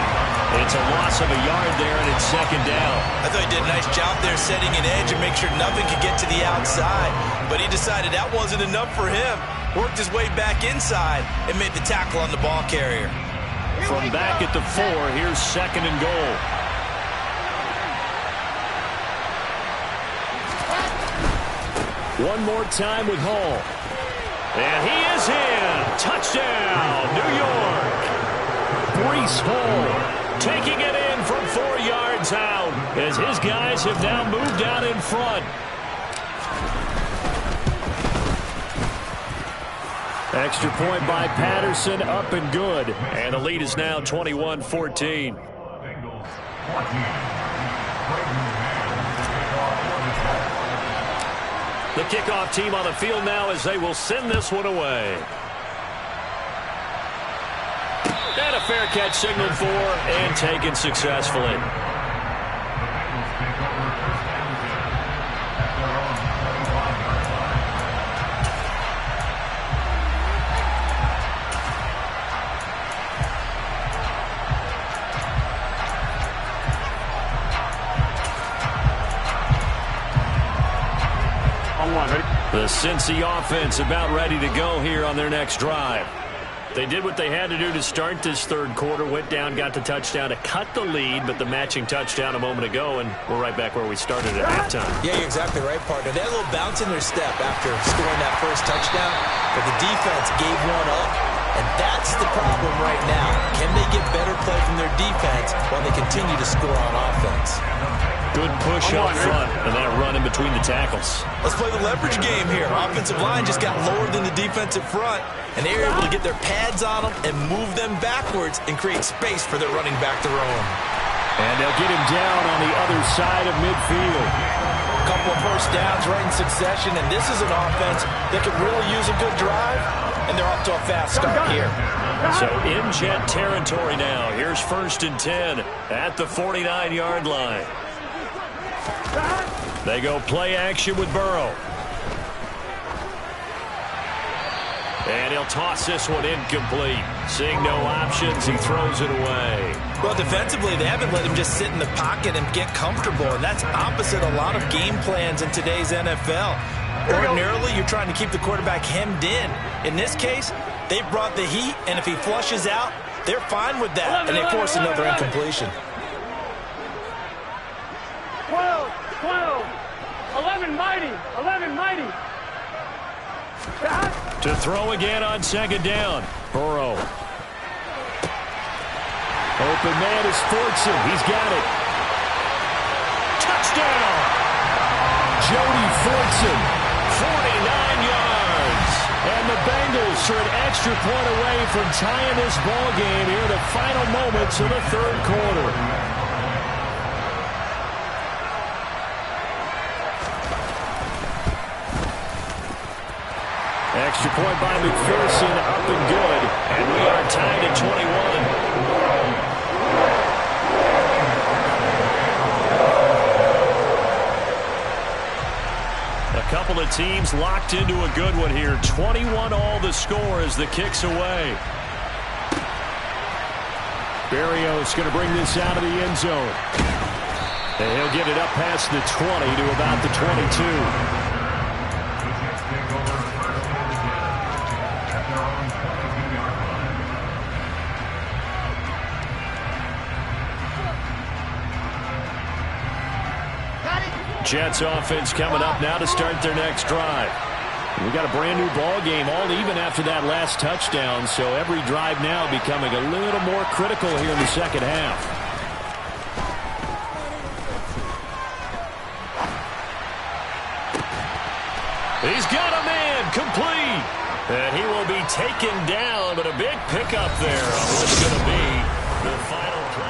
It's a loss of a yard there, and it's 2nd down. I thought he did a nice job there setting an edge and make sure nothing could get to the outside. But he decided that wasn't enough for him. Worked his way back inside and made the tackle on the ball carrier. From back at the 4, here's 2nd and goal. One more time with Hall. And he is in. Touchdown, New York. Breece Hall taking it in from 4 yards out as his guys have now moved out in front. Extra point by Patterson, up and good. And the lead is now 21-14. The kickoff team on the field now as they will send this one away. And a fair catch signaled for and taken successfully. The Cincy offense about ready to go here on their next drive. They did what they had to do to start this 3rd quarter, went down, got the touchdown to cut the lead, but the matching touchdown a moment ago, and we're right back where we started at halftime. Yeah, you're exactly right, partner. They had a little bounce in their step after scoring that first touchdown, but the defense gave one up, and that's the problem right now. Can they get better play from their defense while they continue to score on offense? Good push up front, and that run in between the tackles. Let's play the leverage game here. Offensive line just got lower than the defensive front, and they were able to get their pads on them and move them backwards and create space for their running back to roam. And they'll get him down on the other side of midfield. A couple of first downs right in succession, and this is an offense that could really use a good drive, and they're off to a fast start here. So in Jet territory now. Here's 1st and 10 at the 49-yard line. They go play action with Burrow. And he'll toss this one incomplete. Seeing no options, he throws it away. Well, defensively, they haven't let him just sit in the pocket and get comfortable, and that's opposite a lot of game plans in today's NFL. Ordinarily, you're trying to keep the quarterback hemmed in. In this case, they brought the heat, and if he flushes out, they're fine with that, and they force another incompletion. 12, 11 mighty, 11 mighty. To throw again on 2nd down. Burrow. Open man is Fortson. He's got it. Touchdown! Jody Fortson, 49 yards. And the Bengals are an extra point away from tying this ball game here in the final moments of the 3rd quarter. Extra point by McPherson, up and good. And we are tied at 21. A couple of teams locked into a good one here. 21 all the score as the kick's away. Berrios going to bring this out of the end zone. And he'll get it up past the 20 to about the 22. Jets offense coming up now to start their next drive. We got a brand new ball game, all even after that last touchdown, so every drive now becoming a little more critical here in the 2nd half. He's got a man complete, and he will be taken down, but a big pickup there on what's going to be the final play.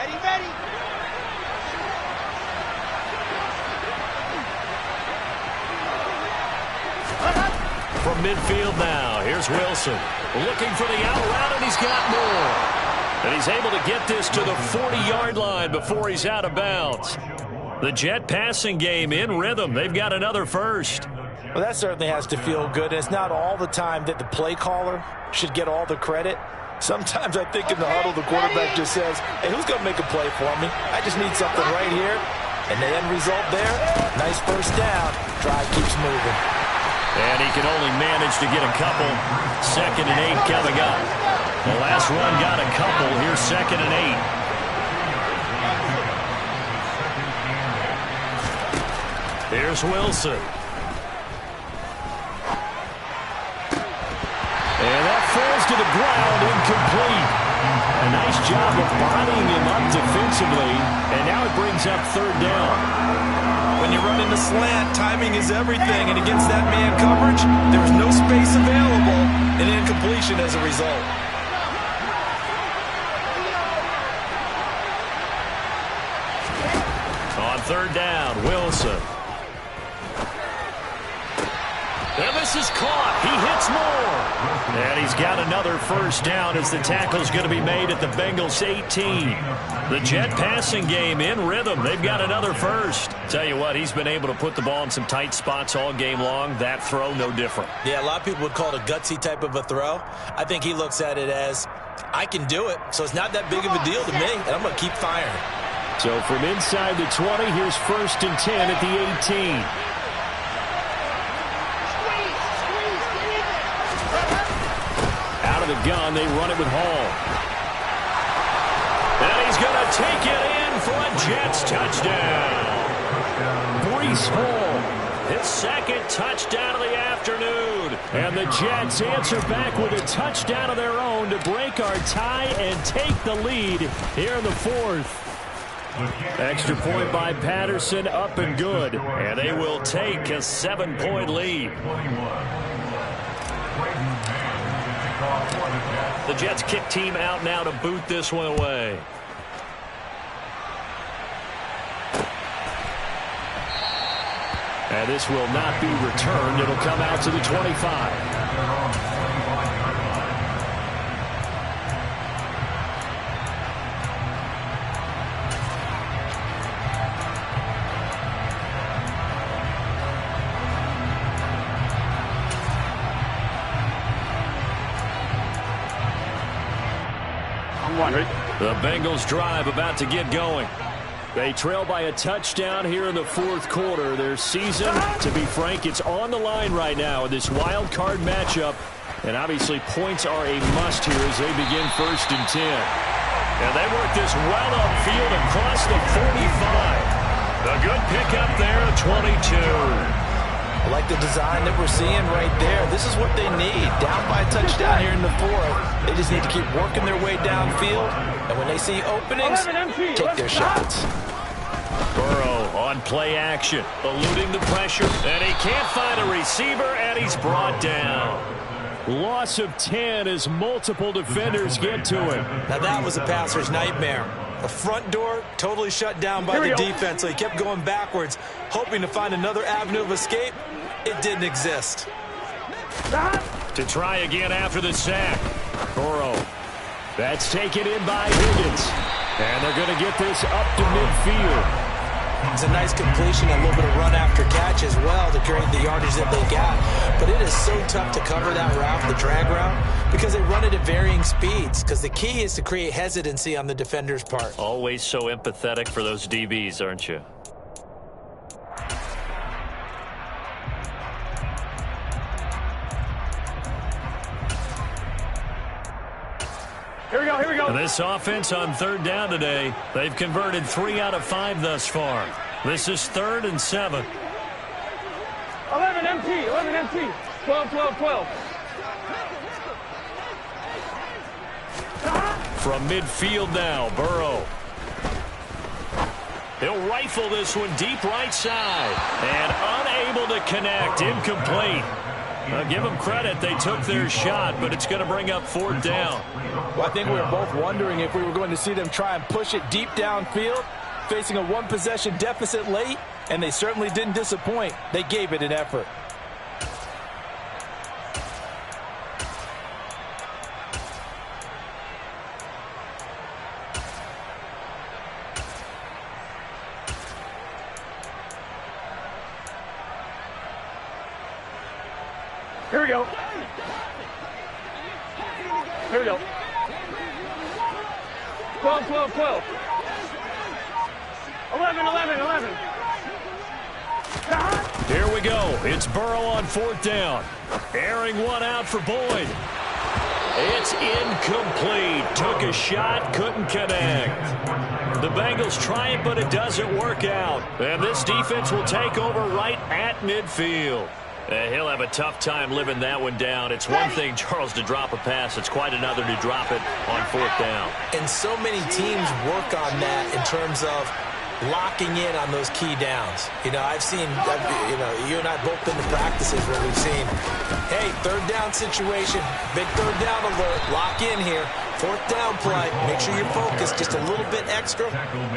Ready, ready. From midfield now, here's Wilson. Looking for the out route, and he's got more. And he's able to get this to the 40-yard line before he's out of bounds. The Jet passing game in rhythm. They've got another first. Well, that certainly has to feel good. It's not all the time that the play caller should get all the credit. Sometimes I think in the huddle, the quarterback just says, hey, who's going to make a play for me? I just need something right here. And the end result there, nice first down. Drive keeps moving. And he can only manage to get a couple. 2nd and 8 coming up. The last run got a couple. Here's 2nd and 8. Here's Wilson. And that falls to the ground, incomplete. A nice job of bodying him up defensively. And now it brings up 3rd down. When you run into slant, timing is everything. And against that man coverage, there was no space available. And incompletion as a result. On 3rd down, Wilson. And this is caught. He hits more. And he's got another first down as the tackle's going to be made at the Bengals 18. The Jet passing game in rhythm. They've got another first. Tell you what, he's been able to put the ball in some tight spots all game long. That throw, no different. Yeah, a lot of people would call it a gutsy type of a throw. I think he looks at it as, I can do it, so it's not that big of a deal to me, and I'm going to keep firing. So from inside the 20, here's 1st and 10 at the 18. Out of the gun, they run it with Hall. And he's going to take it in for a Jets touchdown. Breece Hall, his 2nd touchdown of the afternoon. And the Jets answer back with a touchdown of their own to break our tie and take the lead here in the 4th. Extra point by Patterson, up and good. And they will take a 7-point lead. The Jets kick team out now to boot this one away. And this will not be returned. It'll come out to the 25. The Bengals drive about to get going. They trail by a touchdown here in the 4th quarter. Their season, to be frank, it's on the line right now in this wild card matchup. And obviously points are a must here as they begin 1st and 10. And they work this well upfield across the 45. A good pickup there, 22. I like the design that we're seeing right there. This is what they need. Down by a touchdown here in the 4th. They just need to keep working their way downfield. And when they see openings, take their shots. Burrow on play action, eluding the pressure. And he can't find a receiver, and he's brought down. Loss of 10 as multiple defenders get to him. Now that was a passer's nightmare. The front door totally shut down by the defense, so he kept going backwards, hoping to find another avenue of escape. It didn't exist. To try again after the sack. Burrow. That's taken in by Higgins. And they're going to get this up to midfield. It's a nice completion, a little bit of run after catch as well to create the yardage that they got. But it is so tough to cover that route, the drag route, because they run it at varying speeds. Because the key is to create hesitancy on the defender's part. Always so empathetic for those DBs, aren't you? Here we go, here we go. This offense on 3rd down today, they've converted 3 out of 5 thus far. This is 3rd and 7. 11 MT, 11 MT. 12, 12, 12. From midfield now, Burrow. He'll rifle this one deep right side. And unable to connect, incomplete. Give them credit. They took their shot, but it's going to bring up 4th down. Well, I think we were both wondering if we were going to see them try and push it deep downfield, facing a one-possession deficit late, and they certainly didn't disappoint. They gave it an effort. Here we go. Here we go. 12, 12, 12. 11, 11, 11. Here we go. It's Burrow on 4th down. Airing one out for Boyd. It's incomplete. Took a shot, couldn't connect. The Bengals try it, but it doesn't work out. And this defense will take over right at midfield. He'll have a tough time living that one down. It's one thing, Charles, to drop a pass. It's quite another to drop it on 4th down. And so many teams work on that in terms of locking in on those key downs. You know, I've seen, you and I both been to practices where we've seen, hey, 3rd down situation, big 3rd down alert, lock in here. 4th down play, make sure you're focused just a little bit extra.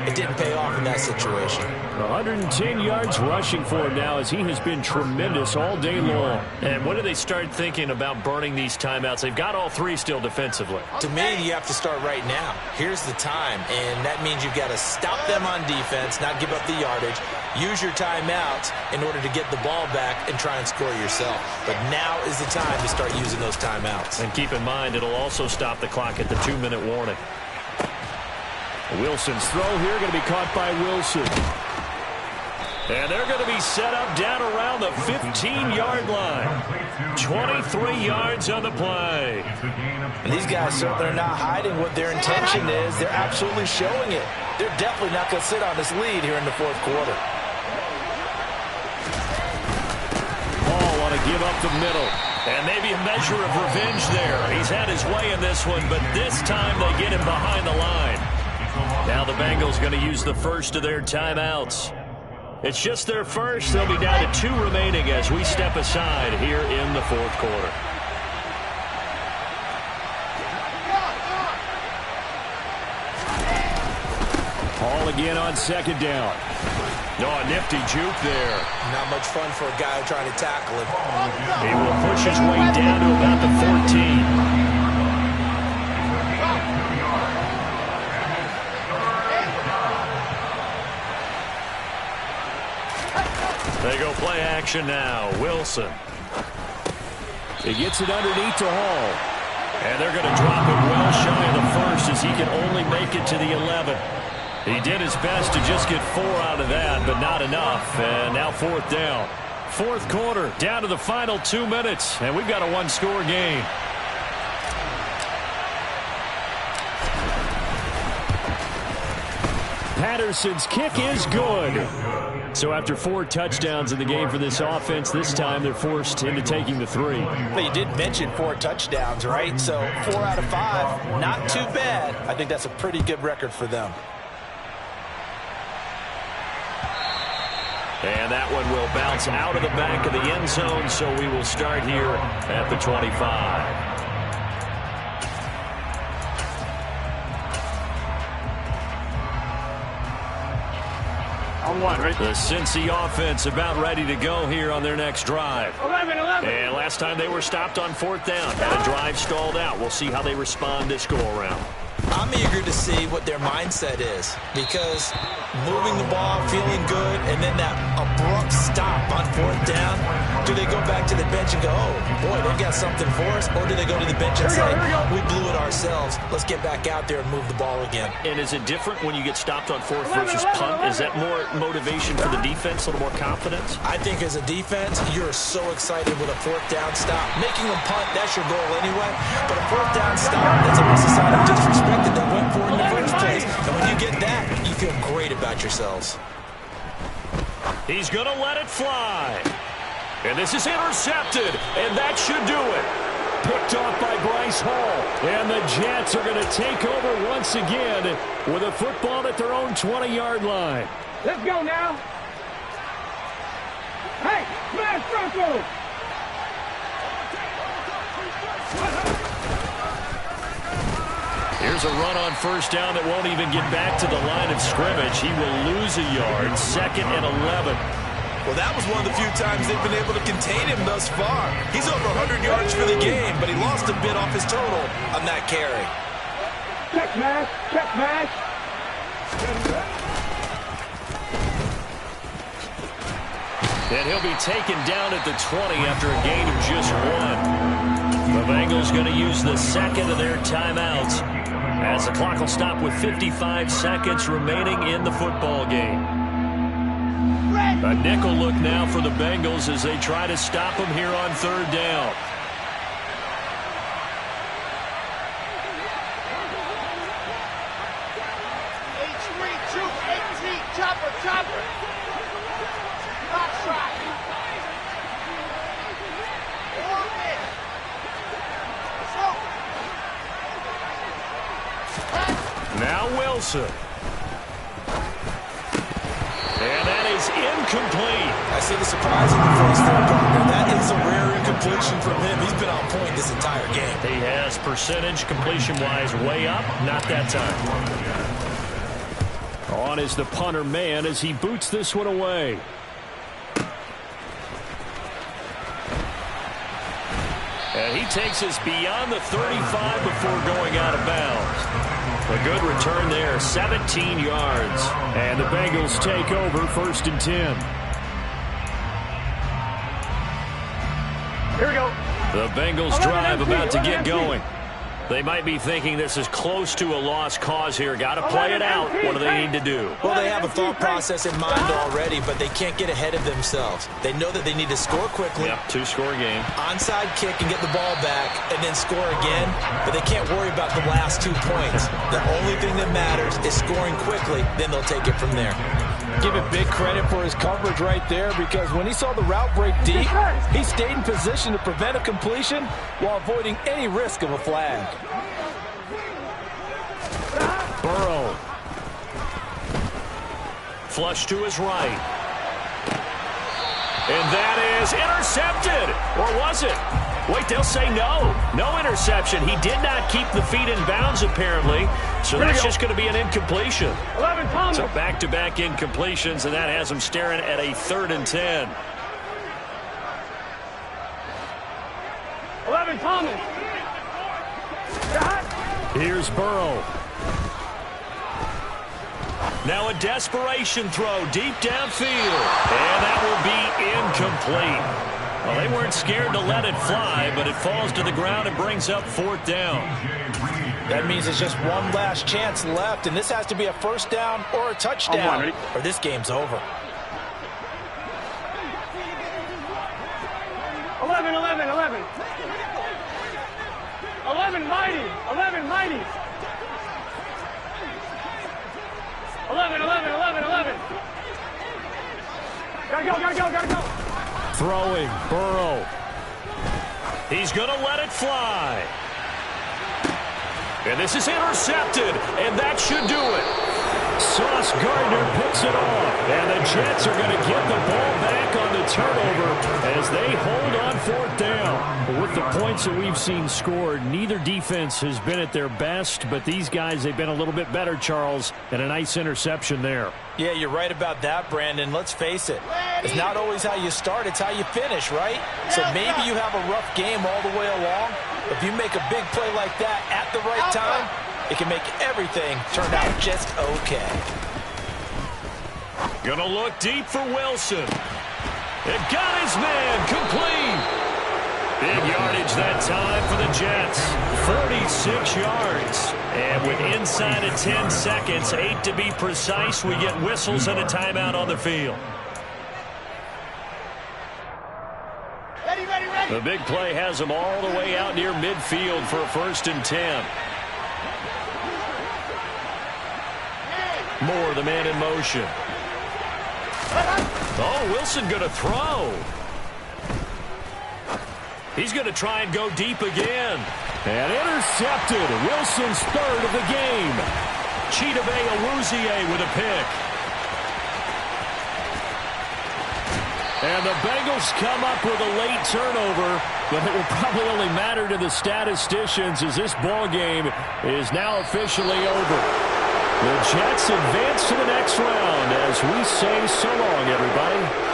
It didn't pay off in that situation. 110 yards rushing for him now as he has been tremendous all day long. And when do they start thinking about burning these timeouts? They've got all 3 still defensively. To me, you have to start right now. Here's the time, and that means you've got to stop them on defense, not give up the yardage, use your timeouts in order to get the ball back and try and score yourself. But now is the time to start using those timeouts. And keep in mind, it'll also stop the clock at the 2-minute warning. Wilson's throw here going to be caught by Wilson. And they're going to be set up down around the 15-yard line. 23 yards on the play. And these guys certainly are not hiding what their intention is. They're absolutely showing it. They're definitely not going to sit on this lead here in the 4th quarter. Ball want to give up the middle. And maybe a measure of revenge there. He's had his way in this one, but this time they get him behind the line. Now the Bengals going to use the first of their timeouts. It's just their first. They'll be down to 2 remaining as we step aside here in the 4th quarter. Hall again on 2nd down. Oh, nifty juke there. Not much fun for a guy trying to tackle him. He will push his way down to about the 14. They go play action now. Wilson. He gets it underneath to Hall. And they're going to drop him well shy of the first as he can only make it to the 11. He did his best to just get 4 out of that, but not enough. And now 4th down. 4th quarter, down to the final 2 minutes. And we've got a 1-score game. Patterson's kick is good. So after 4 touchdowns in the game for this offense, this time they're forced into taking the 3. But you did mention 4 touchdowns, right? So 4 out of 5, not too bad. I think that's a pretty good record for them. And that one will bounce out of the back of the end zone, so we will start here at the 25. The Cincy offense about ready to go here on their next drive. 11. And last time they were stopped on 4th down. Had a drive stalled out. We'll see how they respond this go-around. I'm eager to see what their mindset is, because moving the ball, feeling good, and then that abrupt stop on 4th down, do they go back to the bench and go, oh, boy, they got something for us, or do they go to the bench and say, we blew it ourselves, let's get back out there and move the ball again? And is it different when you get stopped on 4th versus punt? Is that more motivation for the defense, a little more confidence? I think as a defense, you're so excited with a 4th down stop. Making them punt, that's your goal anyway, but a 4th down stop, that's almost a sign of disrespect that they went for in the first place. And when you get that, you feel great about yourselves. He's going to let it fly. And this is intercepted, and that should do it. Picked off by Bryce Hall. And the Jets are going to take over once again with a football at their own 20-yard line. Let's go now. Hey, smash Bronco. Here's a run on first down that won't even get back to the line of scrimmage. He will lose a yard. 2nd and 11. Well, that was one of the few times they've been able to contain him thus far. He's over 100 yards for the game, but he lost a bit off his total on that carry. Check mash, check mash. And he'll be taken down at the 20 after a gain of just 1. The Bengals going to use the second of their timeouts as the clock will stop with 55 seconds remaining in the football game. A nickel look now for the Bengals as they try to stop them here on 3rd down. Chopper. Box shot. Now Wilson. And that is incomplete. I see the surprise in the face there, partner. That is a rare incompletion from him. He's been on point this entire game. He has percentage completion-wise way up. Not that time. On is the punter man as he boots this one away. And he takes us beyond the 35 before going out of bounds. A good return there, 17 yards. And the Bengals take over 1st and 10. Here we go. The Bengals drive about to get going. They might be thinking this is close to a lost cause here. Got to play it out. What do they need to do? Well, they have a thought process in mind already, but they can't get ahead of themselves. They know that they need to score quickly. Yep, 2-score game. Onside kick and get the ball back and then score again, but they can't worry about the last 2 points. The only thing that matters is scoring quickly, then they'll take it from there. Give him big credit for his coverage right there because when he saw the route break deep, he stayed in position to prevent a completion while avoiding any risk of a flag. Burrow. Flush to his right. And that is intercepted. Or was it? Wait, they'll say no. No interception. He did not keep the feet in bounds, apparently. So that's just going to be an incompletion. 11 Thomas. So back-to-back incompletions, and that has him staring at a 3rd and 10. 11 Thomas. Here's Burrow. Now a desperation throw deep downfield. And that will be incomplete. Well, they weren't scared to let it fly, but it falls to the ground and brings up 4th down. That means it's just one last chance left, and this has to be a 1st down or a touchdown, or this game's over. 11 mighty. 11 mighty. 11. Gotta go. Throwing, Burrow. He's going to let it fly. And this is intercepted, and that should do it. Sauce Gardner picks it off, and the Jets are going to get the ball back on the turnover as they hold on 4th down. But with the points that we've seen scored, neither defense has been at their best, but these guys, they've been a little bit better, Charles, and a nice interception there. Yeah, you're right about that, Brandon. Let's face it. It's not always how you start, it's how you finish, right? So maybe you have a rough game all the way along. If you make a big play like that at the right time, it can make everything turn out just okay. Gonna look deep for Wilson. It got his man complete. Big yardage that time for the Jets. 46 yards. And with inside of 10 seconds, 8 to be precise, we get whistles and a timeout on the field. The big play has them all the way out near midfield for a 1st and 10. Moore, the man in motion. Oh, Wilson going to throw. He's going to try and go deep again. And intercepted. Wilson's 3rd of the game. Chidobe Awuzie with a pick. And the Bengals come up with a late turnover, but it will probably only matter to the statisticians as this ball game is now officially over. The Jets advance to the next round as we say so long, everybody.